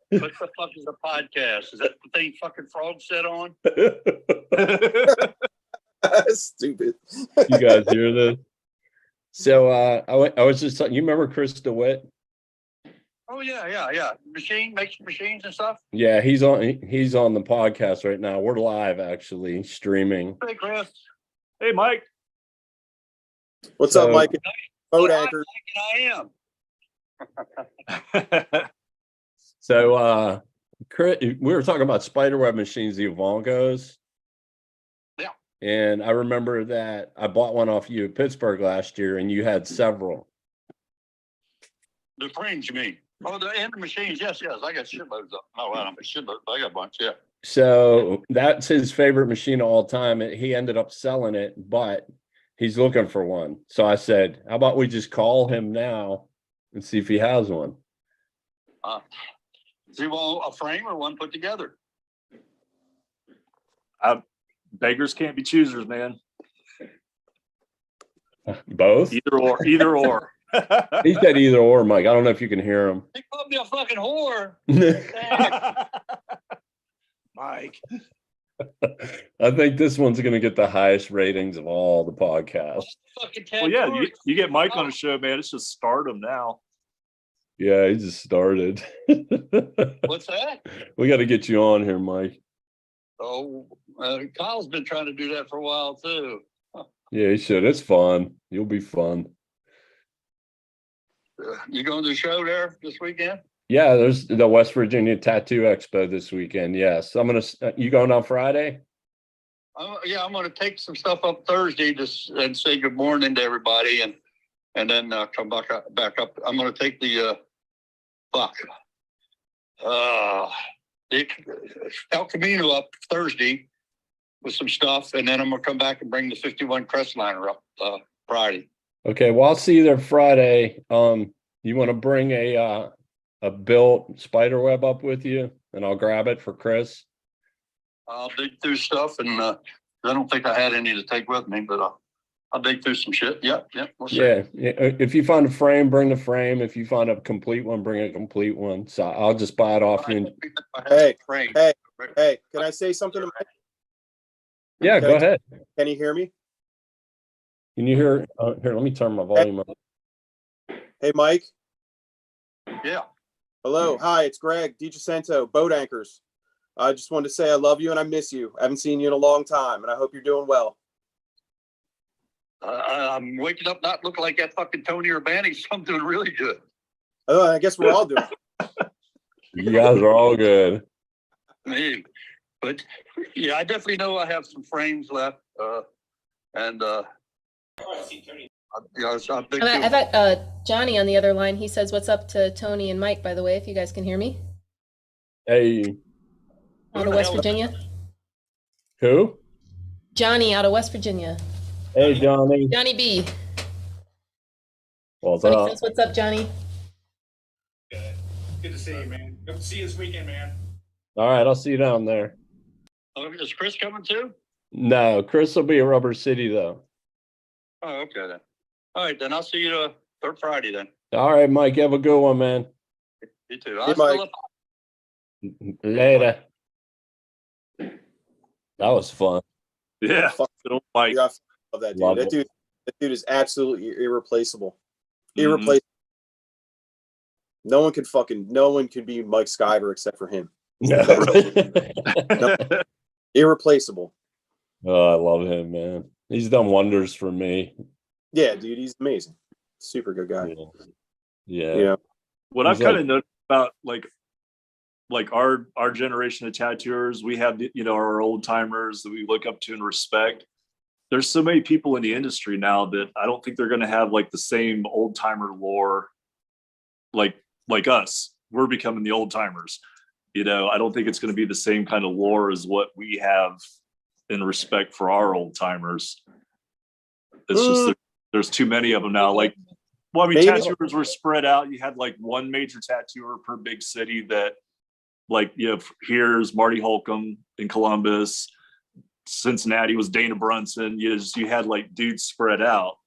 What the fuck is a podcast? Is that the thing fucking Frog said on? Stupid. You guys hear this? So I was just you remember Chris DeWitt? Oh yeah. Makes machines and stuff. Yeah, he's on the podcast right now. We're live actually streaming. Hey Chris. Hey, Mike. What's up, Mike? Boat Yeah, anchor. I am. So Chris, we were talking about spiderweb machines, the Avongos. Yeah. And I remember that I bought one off you at Pittsburgh last year, and you had several. The frames, you mean? Oh, the end machines. Yes. I got shitloads of. Oh, I don't shitloads. I got a bunch. Yeah. So that's his favorite machine of all time. He ended up selling it, but he's looking for one. So I said, how about we just call him now and see if he has one? Do you want a frame or one put together? Beggars can't be choosers, man. Both? Either or. He said either or, Mike. I don't know if you can hear him. He called me a fucking whore. Mike. I think this one's going to get the highest ratings of all the podcasts. Well, yeah, you get Mike on a show, man. It's just stardom now. Yeah, he just started. What's that? We got to get you on here, Mike. Oh, Kyle's been trying to do that for a while too. Yeah, he should. It's fun. You'll be fun. You going to the show there this weekend? Yeah, there's the West Virginia Tattoo Expo this weekend. Yes, I'm gonna. You going on Friday? Yeah, I'm going to take some stuff up Thursday and say good morning to everybody, and then come back up. I'm going to take the El Camino up Thursday with some stuff, and then I'm going to come back and bring the 51 Crestliner up Friday. Okay, well, I'll see you there Friday. You want to bring a built spider web up with you, and I'll grab it for Chris. I'll dig through stuff, and I don't think I had any to take with me, but I'll dig through some shit. Yep. We'll see. Yeah. If you find a frame, bring the frame. If you find a complete one, bring a complete one. So I'll just buy it off you. Hey, can I say something to Mike? Yeah, go ahead. Can you hear me? Can you hear? Here, let me turn my volume up. Hey, Mike. Yeah. Hello. Hi, it's Greg DiGiacinto, Boat Anchors. I just wanted to say I love you and I miss you. I haven't seen you in a long time, and I hope you're doing well. I'm waking up not looking like that fucking Tony Urbani, so I'm doing really good. I guess we're all doing it. You guys are all good. Maybe. But yeah, I definitely know I have some frames left. I've got Johnny on the other line. He says, what's up to Tony and Mike, by the way, if you guys can hear me. Hey. Out of West Virginia. Who? Johnny out of West Virginia. Hey, Johnny. Johnny B. What's Tony up? says, what's up, Johnny? Good to see you, man. Good to see you this weekend, man. All right, I'll see you down there. Oh, is Chris coming too? No, Chris will be at Rubber City, though. Oh, okay then. All right, then I'll see you third Friday then. All right, Mike, have a good one, man. You too. Hey, Mike. Later. That was fun. Yeah. Mike. Yeah, I love that dude. Love That dude is absolutely irreplaceable. Mhm. Irreplaceable. No one can be Mike Skyver except for him. Irreplaceable. Oh, I love him, man. He's done wonders for me. Yeah, dude, he's amazing. Super good guy. Yeah. What I've kind of noticed about like our generation of tattooers, we have our old timers that we look up to and respect. There's so many people in the industry now that I don't think they're going to have like the same old timer lore like us. We're becoming the old timers. I don't think it's going to be the same kind of lore as what we have in respect for our old timers. It's just there's too many of them now. Tattooers were spread out. You had like one major tattooer per big city that, here's Marty Holcomb in Columbus. Cincinnati was Dana Brunson. You had like dudes spread out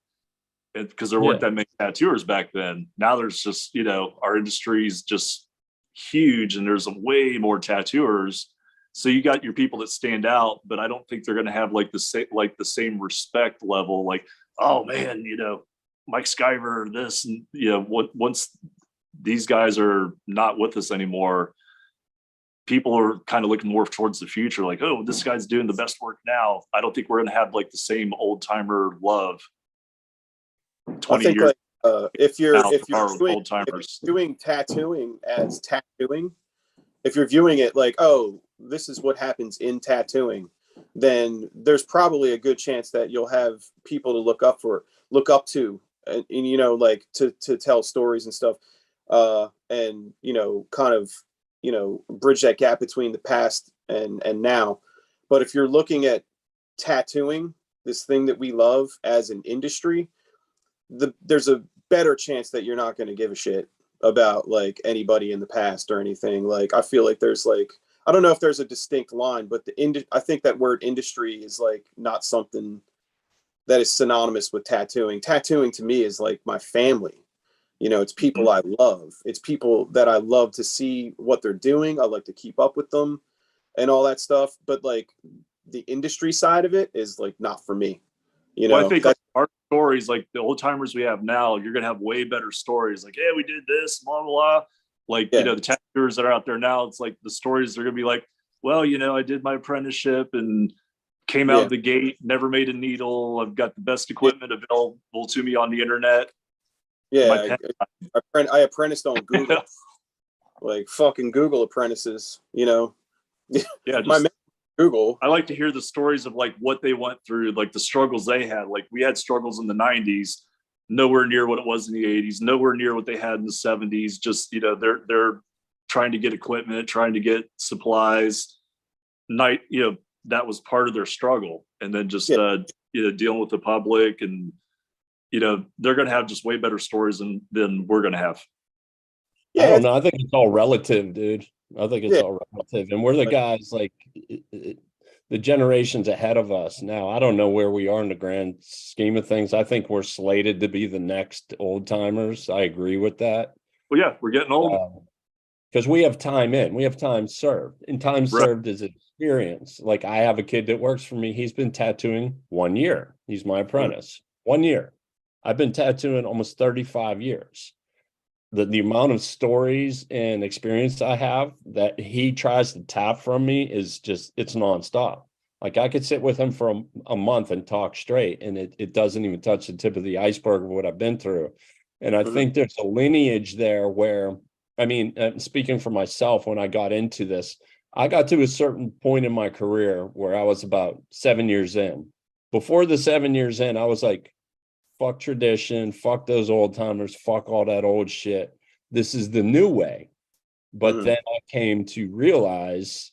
because there weren't that many tattooers back then. Now there's just, our industry is just huge and there's way more tattooers. So you got your people that stand out, but I don't think they're going to have like the same respect level. Like, oh man, Mike Skyver, this, and once these guys are not with us anymore, people are kind of looking more towards the future. Like, oh, this guy's doing the best work now. I don't think we're going to have like the same old timer love. 20 years. If you're doing tattooing as tattooing, if you're viewing it like, oh, this is what happens in tattooing, then there's probably a good chance that you'll have people to look up to, and like to tell stories and stuff, and kind of bridge that gap between the past and now. But if you're looking at tattooing, this thing that we love as an industry, there's a better chance that you're not going to give a shit about like anybody in the past or anything. Like, I feel like there's like, I don't know if there's a distinct line, but I think that word industry is like not something that is synonymous with tattooing. Tattooing to me is like my family. It's people I love. It's people that I love to see what they're doing. I like to keep up with them and all that stuff. But like the industry side of it is like not for me. Well, I think like our stories, like the old timers we have now, you're going to have way better stories. Like, hey, we did this, blah, blah, blah. Like, the tattooers that are out there now, it's like the stories are going to be like, well, I did my apprenticeship and came out of the gate, never made a needle. I've got the best equipment available to me on the internet. Yeah, I apprenticed on Google. Like fucking Google apprentices, Yeah, just, Google. I like to hear the stories of like what they went through, like the struggles they had. Like we had struggles in the 90s, nowhere near what it was in the 80s, nowhere near what they had in the 70s. Just, they're trying to get equipment, trying to get supplies. That was part of their struggle. And then just, dealing with the public, and, they're going to have just way better stories than we're going to have. Yeah. I don't know. I think it's all relative, dude. I think it's all relative. And we're the guys, like the generations ahead of us now. I don't know where we are in the grand scheme of things. I think we're slated to be the next old timers. I agree with that. Well, yeah, we're getting old. Because we have time in, we have time served, and time served is experience. Like I have a kid that works for me. He's been tattooing 1 year. He's my apprentice. 1 year. I've been tattooing almost 35 years. The amount of stories and experience I have that he tries to tap from me is just, it's nonstop. Like I could sit with him for a month and talk straight, and it doesn't even touch the tip of the iceberg of what I've been through. And I think there's a lineage there where, speaking for myself, when I got into this, I got to a certain point in my career where I was about 7 years in. Before the 7 years in, I was like, fuck tradition, fuck those old timers, fuck all that old shit. This is the new way. But then I came to realize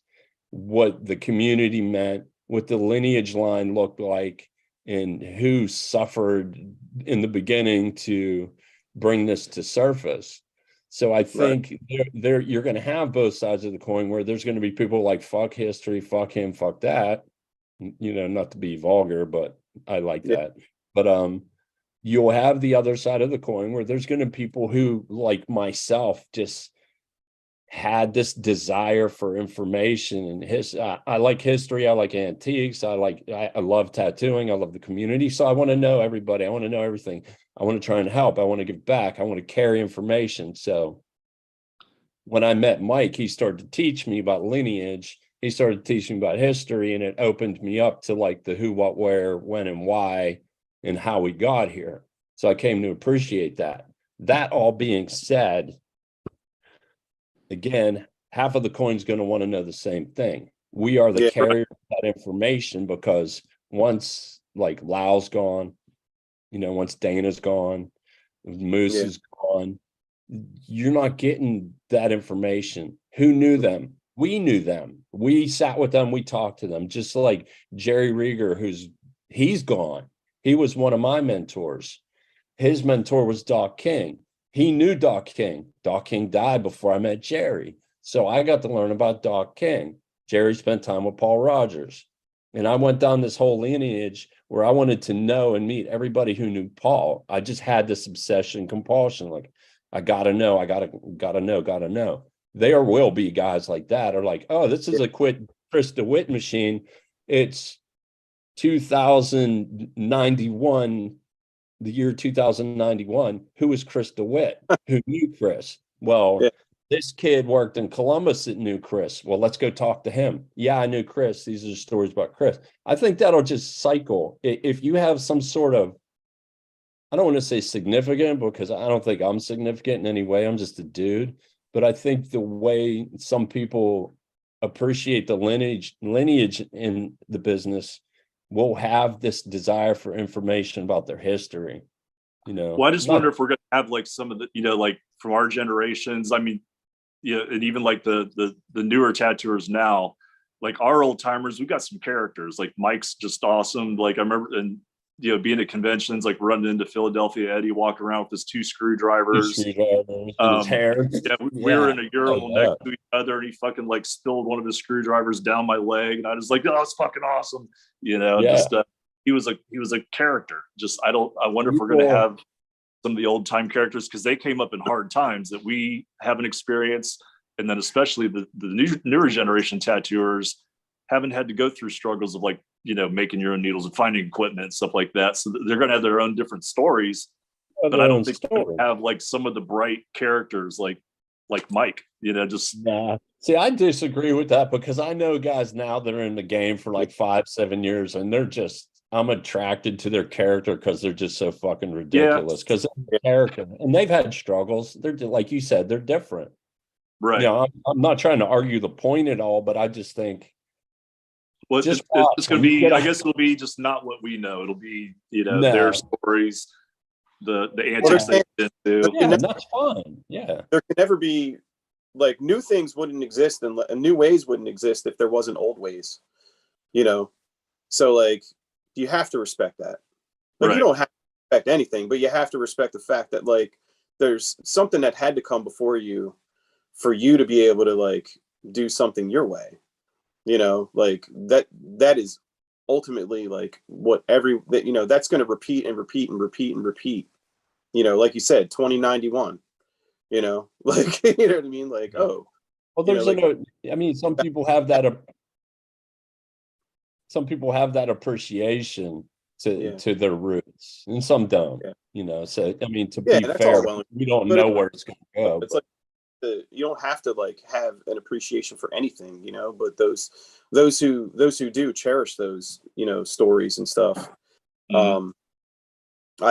what the community meant, what the lineage line looked like, and who suffered in the beginning to bring this to surface. So I think you're going to have both sides of the coin, where there's going to be people like fuck history, fuck him, fuck that. Not to be vulgar, but I like that. But you'll have the other side of the coin where there's going to be people who, like myself, just had this desire for information and I like history. I like antiques. I love tattooing. I love the community. So I want to know everybody. I want to know everything. I want to try and help. I want to give back. I want to carry information. So when I met Mike, he started to teach me about lineage. He started teaching me about history, and it opened me up to like the who, what, where, when, and why, and how we got here. So I came to appreciate that. That all being said, again, half of the coin's going to want to know the same thing. We are the carrier of that information, because once like Lau's gone, once Dana's gone, Moose is gone, you're not getting that information. Who knew them? We knew them. We sat with them. We talked to them. Just like Jerry Rieger, he's gone. He was one of my mentors. His mentor was Doc King. He knew Doc King. Doc King died before I met Jerry. So I got to learn about Doc King. Jerry spent time with Paul Rogers. And I went down this whole lineage where I wanted to know and meet everybody who knew Paul. I just had this obsession compulsion. Like, I got to know, I got to know. there will be guys like that are like, oh, this is a Chris DeWitt machine. It's 2091, the year 2091. Who is Chris DeWitt? Who knew Chris? Well, this kid worked in Columbus that knew Chris. Well, let's go talk to him. Yeah, I knew Chris. These are the stories about Chris. I think that'll just cycle. If you have some sort of, I don't want to say significant, because I don't think I'm significant in any way. I'm just a dude. But I think the way some people appreciate the lineage in the business will have this desire for information about their history. Well, I just wonder if we're going to have like some of the, like from our generations. I mean, and even like the newer tattooers now, like our old timers, we got some characters. Like Mike's just awesome. Like I remember, and being at conventions, like running into Philadelphia Eddie, walking around with his two screwdrivers, his hair. Yeah, we were in a urinal next to each other, and he fucking like spilled one of his screwdrivers down my leg, and I was like, "Oh, that's fucking awesome," Just he was a character. Just I wonder if we're going to have some of the old time characters, because they came up in hard times that we haven't experienced, and then especially the newer generation tattooers haven't had to go through struggles of like making your own needles and finding equipment and stuff like that. So they're going to have their own different stories, but I don't think they're going to have like some of the bright characters like Mike. Nah. See, I disagree with that, because I know guys now that are in the game for like 5-7 years, and they're just, I'm attracted to their character because they're just so fucking ridiculous. Because they're character, and they've had struggles. They're, like you said, they're different. Right. I'm not trying to argue the point at all, but I just think. Well, it's going to be, I guess it'll be just not what we know. It'll be, their stories, the antics they did do. Yeah, and that's fine. Yeah. There can never be, like, new things wouldn't exist, and new ways wouldn't exist if there wasn't old ways, So, like, you have to respect that. Like, you don't have to respect anything, but you have to respect the fact that, like, there's something that had to come before you for you to be able to, like, do something your way. Like that is ultimately like what that's going to repeat and repeat and repeat and repeat. Like you said, 2091. Like what I mean? Like, oh, well, there's I mean, some people have that appreciation to their roots, and some don't. So I mean, to be fair, we don't know where it's going to go. It's like you don't have to like have an appreciation for anything, but those who do cherish those stories and stuff. I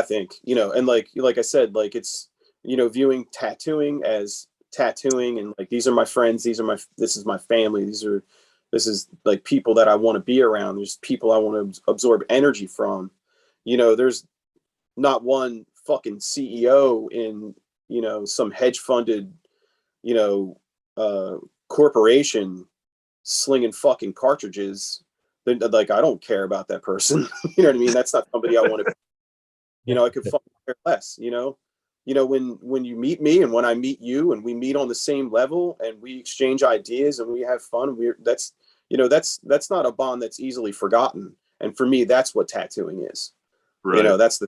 think and like I said, like it's viewing tattooing as tattooing, and like these are my friends, this is my family, this is like people that I want to be around, there's people I want to absorb energy from. There's not one fucking CEO in some hedge funded corporation slinging fucking cartridges. Like, I don't care about that person. You know what I mean? That's not somebody I want to I could fucking care less. When you meet me and when I meet you and we meet on the same level and we exchange ideas and we have fun, that's not a bond that's easily forgotten. And for me, that's what tattooing is. Right. Those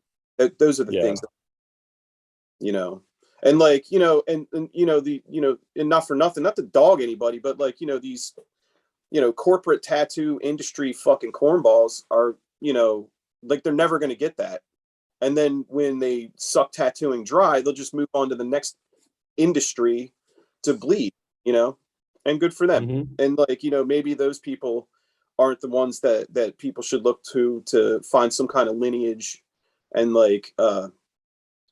are the things that, and like, and not for nothing, not to dog anybody, but like, these, corporate tattoo industry fucking cornballs are, like, they're never going to get that. And then when they suck tattooing dry, they'll just move on to the next industry to bleed, and good for them. Mm-hmm. And like, maybe those people aren't the ones that people should look to find some kind of lineage and like,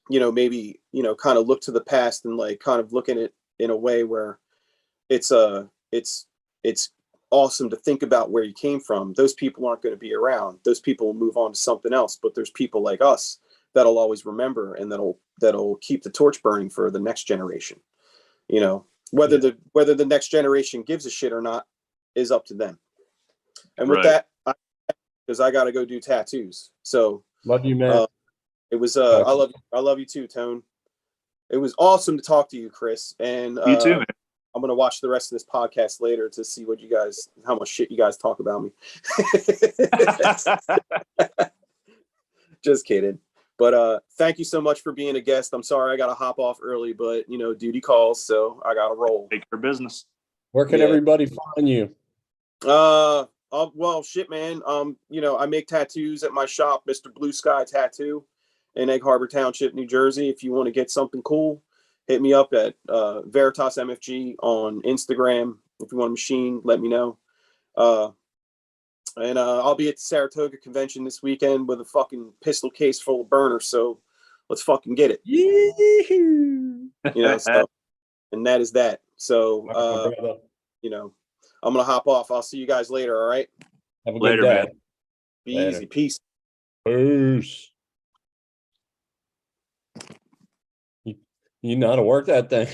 maybe, kind of look to the past and like kind of look at it in a way where it's awesome to think about where you came from. Those people aren't going to be around. Those people will move on to something else, but there's people like us that'll always remember and that'll keep the torch burning for the next generation. Whether the next generation gives a shit or not is up to them. And with that, because I got to go do tattoos. So love you, man. It was I love you too, Tone. It was awesome to talk to you, Chris. And you too, man. I'm gonna watch the rest of this podcast later to see how much shit you guys talk about me. Just kidding. But thank you so much for being a guest. I'm sorry I got to hop off early, but you know, duty calls, so I got to roll. Take care of business. Where can everybody find you? Well, shit, man. You know, I make tattoos at my shop, Mr. Blue Sky Tattoo in Egg Harbor Township, New Jersey. If you want to get something cool, hit me up at Veritas MFG on Instagram. If you want a machine, let me know. And I'll be at the Saratoga convention this weekend with a fucking pistol case full of burners. So let's fucking get it. Yee-hoo. You know, so, and that is that. So, you know, I'm going to hop off. I'll see you guys later. All right. Have a Later, good day. man. Be Later. easy. Peace. Peace. You know how to work that thing.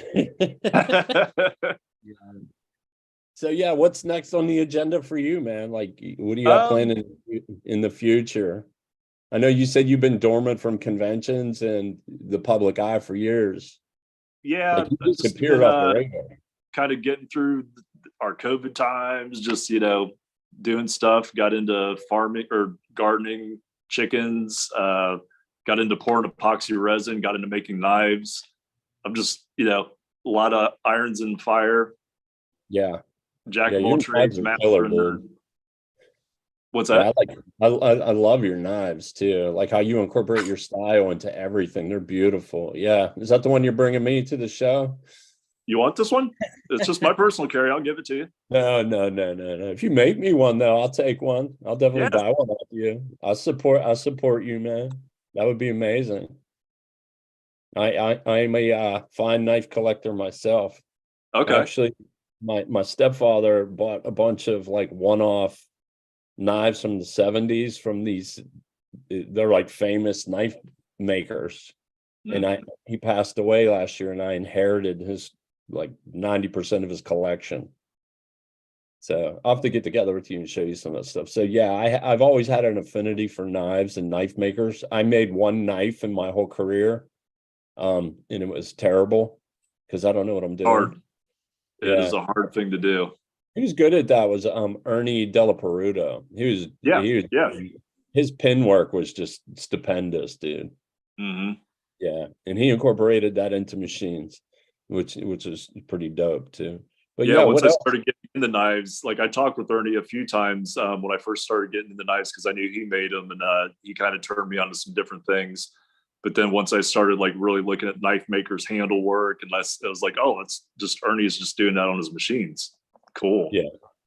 So yeah, what's next on the agenda for you, man? Like, what do you got planned in the future? I know you said you've been dormant from conventions and the public eye for years. Yeah, like, you disappeared off the radar. Kind of getting through our COVID times, just, you know, doing stuff, got into farming or gardening, chickens, got into pouring epoxy resin, got into making knives. I'm just, you know, a lot of irons in fire. Yeah. Jack Yeah, of your all knives trades, are master killer, in the- dude. What's Yeah, that? I love your knives too. Like how you incorporate your style into everything. They're beautiful. Yeah. Is that the one you're bringing me to the show? You want this one? It's just my personal carry. I'll give it to you. No. If you make me one though, I'll take one. I'll definitely buy one off you. I support you, man. That would be amazing. I'm a fine knife collector myself. Okay. Actually, my stepfather bought a bunch of like one-off knives from the 70s from these, they're like famous knife makers. And he passed away last year and I inherited his like 90% of his collection. So I'll have to get together with you and show you some of that stuff. So yeah, I've always had an affinity for knives and knife makers. I made one knife in my whole career. And it was terrible because I don't know what I'm doing. Hard. It is a hard thing to do. He was good at that. Was Ernie Della Peruto. He was his pin work was just stupendous, dude. Mm-hmm. Yeah, and he incorporated that into machines, which is pretty dope too. But yeah, once what I else? started getting into knives, like I talked with Ernie a few times when I first started getting into knives because I knew he made them, and he kind of turned me on to some different things. But then once I started like really looking at knife makers' handle work, and I was like, oh, it's just Ernie's just doing that on his machines. Cool. Yeah,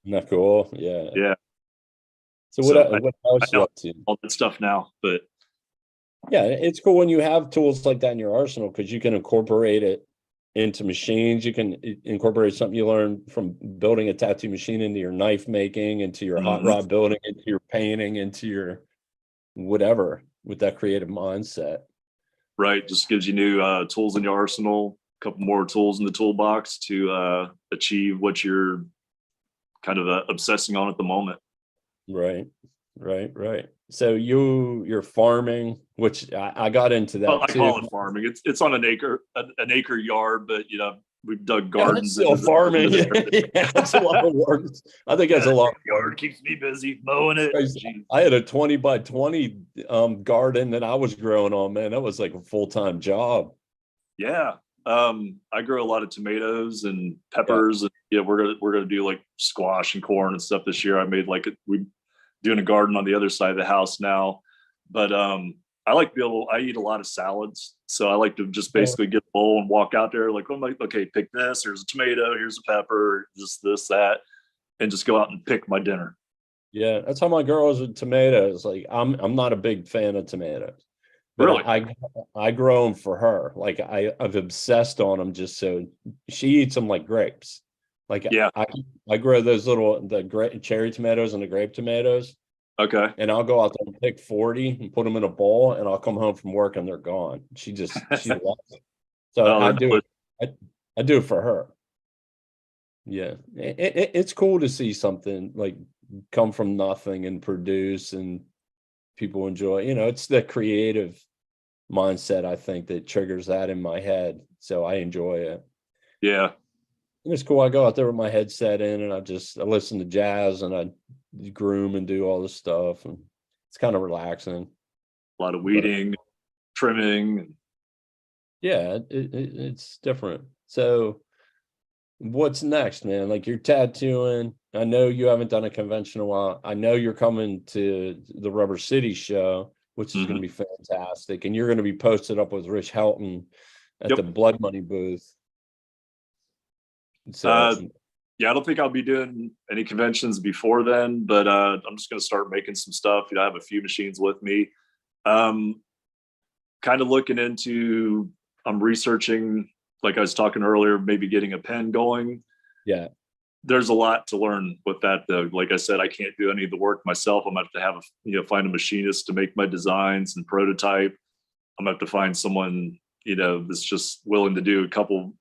isn't that cool? Yeah. Yeah. So what else you up to? All that stuff now, but yeah, it's cool when you have tools like that in your arsenal because you can incorporate it into machines. You can incorporate something you learned from building a tattoo machine into your knife making, into your hot rod building, into your painting, into your whatever with that creative mindset. Right. Just gives you new tools in your arsenal, a couple more tools in the toolbox to achieve what you're kind of obsessing on at the moment. Right. So you're farming, which I got into that. Well, I call it farming. It's on an acre yard, but you know, we've dug gardens. Still farming. Yeah, that's a lot of work. I think that's a lot. Yard keeps me busy mowing it. I had a 20 by 20 garden that I was growing on, man. That was like a full-time job. Yeah. I grow a lot of tomatoes and peppers. Yeah. And we're gonna do like squash and corn and stuff this year. I made we're doing a garden on the other side of the house now. But I like I eat a lot of salads. So I like to just basically get a bowl and walk out there. Like, I'm like, okay, pick this. Here's a tomato. Here's a pepper. Just this, that, and just go out and pick my dinner. Yeah, that's how my girl is with tomatoes. Like, I'm not a big fan of tomatoes. But really? I grow them for her. Like I've obsessed on them just so she eats them like grapes. Like I grow those the cherry tomatoes and the grape tomatoes. Okay. And I'll go out there and pick 40 and put them in a bowl, and I'll come home from work and they're gone. She loves it. So I do it for her. Yeah, it's cool to see something like come from nothing and produce and people enjoy. You know, it's the creative mindset I think that triggers that in my head. So I enjoy it. Yeah. And it's cool. I go out there with my headset in and I listen to jazz and I groom and do all this stuff, and it's kind of relaxing. A lot of weeding. trimming. Yeah, it's different. So what's next, man? Like, you're tattooing. I know you haven't done a convention in a while. I know you're coming to the Rubber City show, which is going to be fantastic. And you're going to be posted up with Rich Helton at Yep. the Blood Money booth. So Yeah, I don't think I'll be doing any conventions before then, but I'm just going to start making some stuff. I have a few machines with me. Kind of looking into, I'm researching, like I was talking earlier, maybe getting a pen going. yeah. There's a lot to learn with that, though. Like I said, I can't do any of the work myself. I'm going to have to find a machinist to make my designs and prototype. I'm going to have to find someone, that's just willing to do a couple,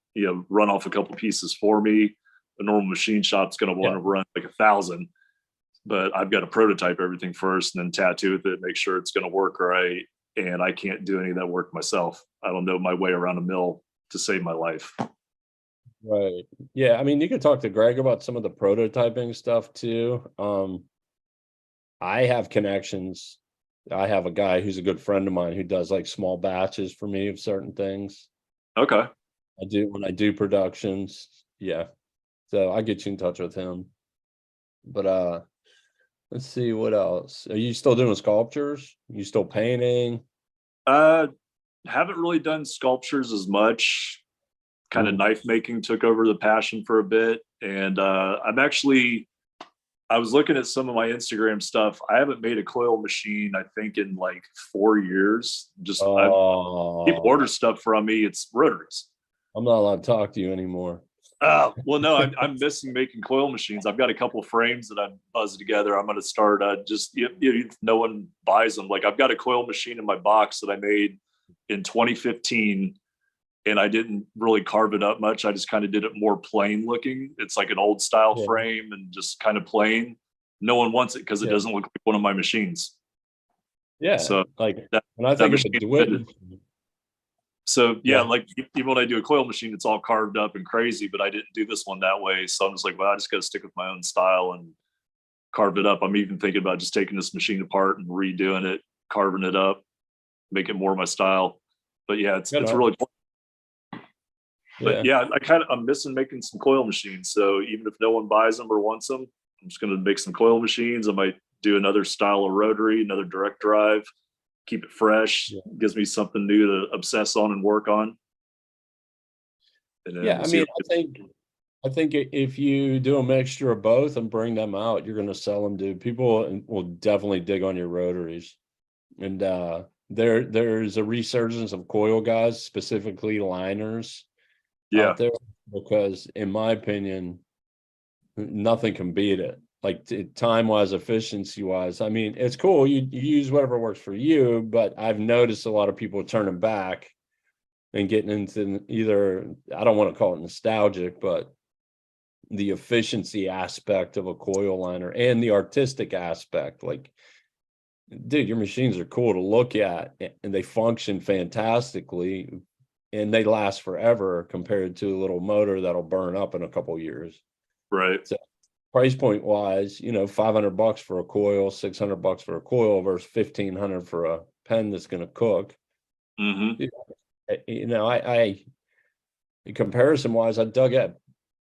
run off a couple pieces for me. A normal machine shop's going to want to run like 1,000, but I've got to prototype everything first and then tattoo with it, make sure it's going to work right. And I can't do any of that work myself. I don't know my way around a mill to save my life. Right. Yeah. I mean, you could talk to Greg about some of the prototyping stuff too. I have connections. I have a guy who's a good friend of mine who does like small batches for me of certain things. Okay. I do when I do productions. Yeah. So I get you in touch with him. But let's see what else. Are you still doing sculptures? You still painting? Haven't really done sculptures as much. Kind of knife making took over the passion for a bit. And I was looking at some of my Instagram stuff. I haven't made a coil machine, I think, in like 4 years. Just people order stuff from me. It's rotaries. I'm not allowed to talk to you anymore. Well, no, I'm missing making coil machines. I've got a couple of frames that I've buzzed together. I'm going to start just, no one buys them. Like, I've got a coil machine in my box that I made in 2015, and I didn't really carve it up much. I just kind of did it more plain looking. It's like an old style frame and just kind of plain. No one wants it because it doesn't look like one of my machines. Yeah. So like that, when I think of a DeWitt. So like even when I do a coil machine, it's all carved up and crazy, but I didn't do this one that way. So I'm just like, well, I just got to stick with my own style and carve it up. I'm even thinking about just taking this machine apart and redoing it, carving it up, make it more my style. But yeah, it's really cool. But I'm missing making some coil machines. So even if no one buys them or wants them, I'm just going to make some coil machines. I might do another style of rotary, another direct drive. Keep it fresh. Gives me something new to obsess on and work on. And I mean, I think if you do a mixture of both and bring them out, you're going to sell them to people, will definitely dig on your rotaries. And there's a resurgence of coil guys, specifically liners, out there, because in my opinion, nothing can beat it. Like time-wise, efficiency-wise. I mean, it's cool. You use whatever works for you, but I've noticed a lot of people turning back and getting into either, I don't want to call it nostalgic, but the efficiency aspect of a coil liner and the artistic aspect. Like, dude, your machines are cool to look at and they function fantastically and they last forever compared to a little motor that'll burn up in a couple of years. Right. So, price point wise, $500 for a coil, $600 for a coil versus $1,500 for a pen that's going to cook. Mm-hmm. I comparison wise,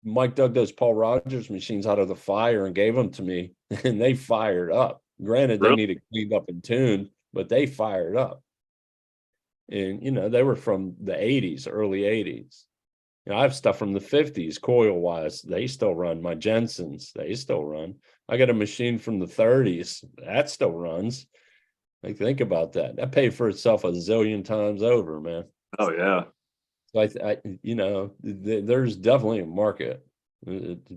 Mike dug those Paul Rogers machines out of the fire and gave them to me, and they fired up. Granted, they needed cleaned up and tuned, but they fired up. And they were from the 80s, early 80s. I have stuff from the 50s, coil-wise. They still run. My Jensens, they still run. I got a machine from the 30s. That still runs. Like, think about that. That paid for itself a zillion times over, man. Oh, yeah. So, there's definitely a market.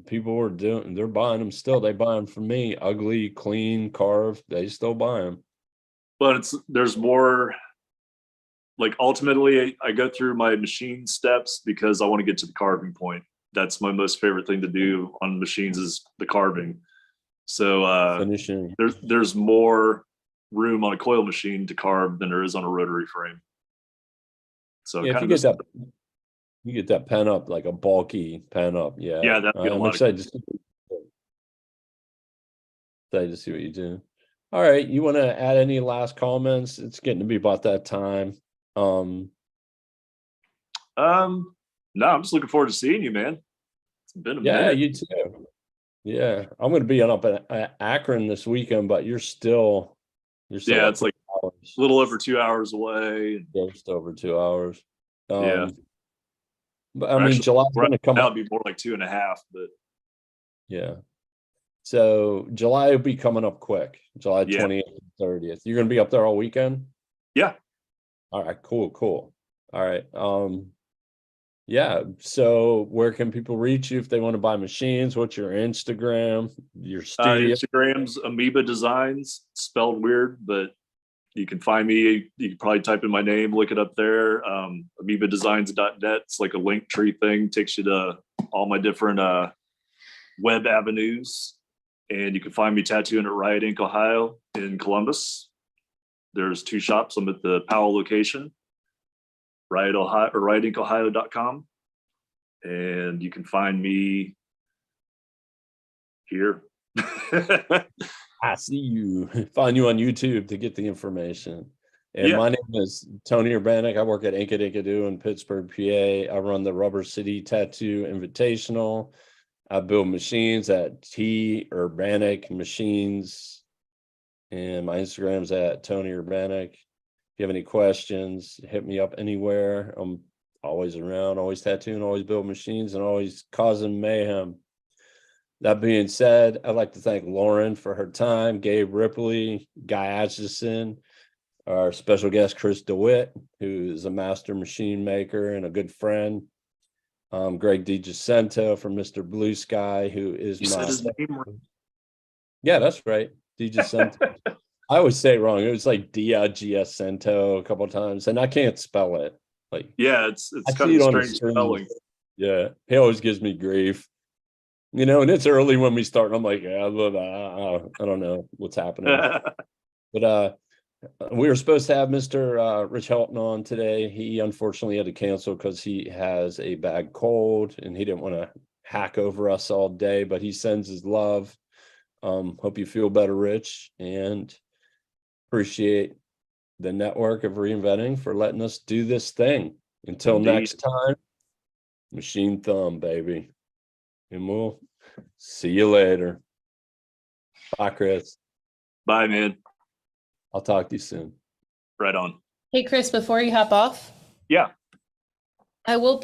People they're buying them still. They buy them from me. Ugly, clean, carved. They still buy them. But there's more... Like, ultimately, I go through my machine steps because I want to get to the carving point. That's my most favorite thing to do on machines is the carving. So finishing. There's more room on a coil machine to carve than there is on a rotary frame. So if you get that pen up, like a bulky pen up, that'd be I'm excited to see what you do. All right, you want to add any last comments? It's getting to be about that time. No, I'm just looking forward to seeing you, man. It's been a Yeah, minute. you too. Yeah, I'm going to be up at Akron this weekend, but you're still Yeah, it's like a hours. little over 2 hours away. Just over 2 hours. Yeah. But I mean, July's going to come That'll up. be more like 2.5, but Yeah. So July will be coming up quick. July Yeah. 20th and 30th. You're going to be up there all weekend? yeah. All right, cool. All right. Yeah. So where can people reach you if they want to buy machines? What's your Instagram, your studio? Instagram's Amoeba Designs, spelled weird, but you can find me. You can probably type in my name, look it up there. amoebadesigns.net. It's like a link tree thing, takes you to all my different web avenues. And you can find me tattooing at Riot Ink, Ohio in Columbus. There's 2 shops. I'm at the Powell location, riotinkohio.com. And you can find me here. I see you. Find you on YouTube to get the information. And Yeah. my name is Tony Urbanek. I work at Inkadoo in Pittsburgh, PA. I run the Rubber City Tattoo Invitational. I build machines at T Urbanek Machines. And my Instagram's at Tony Urbanek. If you have any questions, hit me up anywhere. I'm always around, always tattooing, always building machines, and always causing mayhem. That being said, I'd like to thank Lauren for her time, Gabe Ripley, Guy Atchison, our special guest, Chris DeWitt, who is a master machine maker and a good friend. Greg DiGiacinto from Mr. Blue Sky, who is You said his name right. Yeah, that's right. DiGiacinto. I always say it wrong. It was like DiGiacinto a couple of times, and I can't spell it. Like, Yeah, it's I kind see of it a on the strange screen. spelling. Yeah, he always gives me grief. You know, and it's early when we start. And I'm like, yeah, I don't know what's happening. But we were supposed to have Mr. Rich Helton on today. He unfortunately had to cancel because he has a bad cold and he didn't want to hack over us all day, but he sends his love. Hope you feel better, Rich, and appreciate the network of Reinventing for letting us do this thing. Until Indeed. next time, machine thumb, baby. And we'll see you later. Bye, Chris. Bye, man. I'll talk to you soon. Right on. Hey, Chris, before you hop off, Yeah. I will be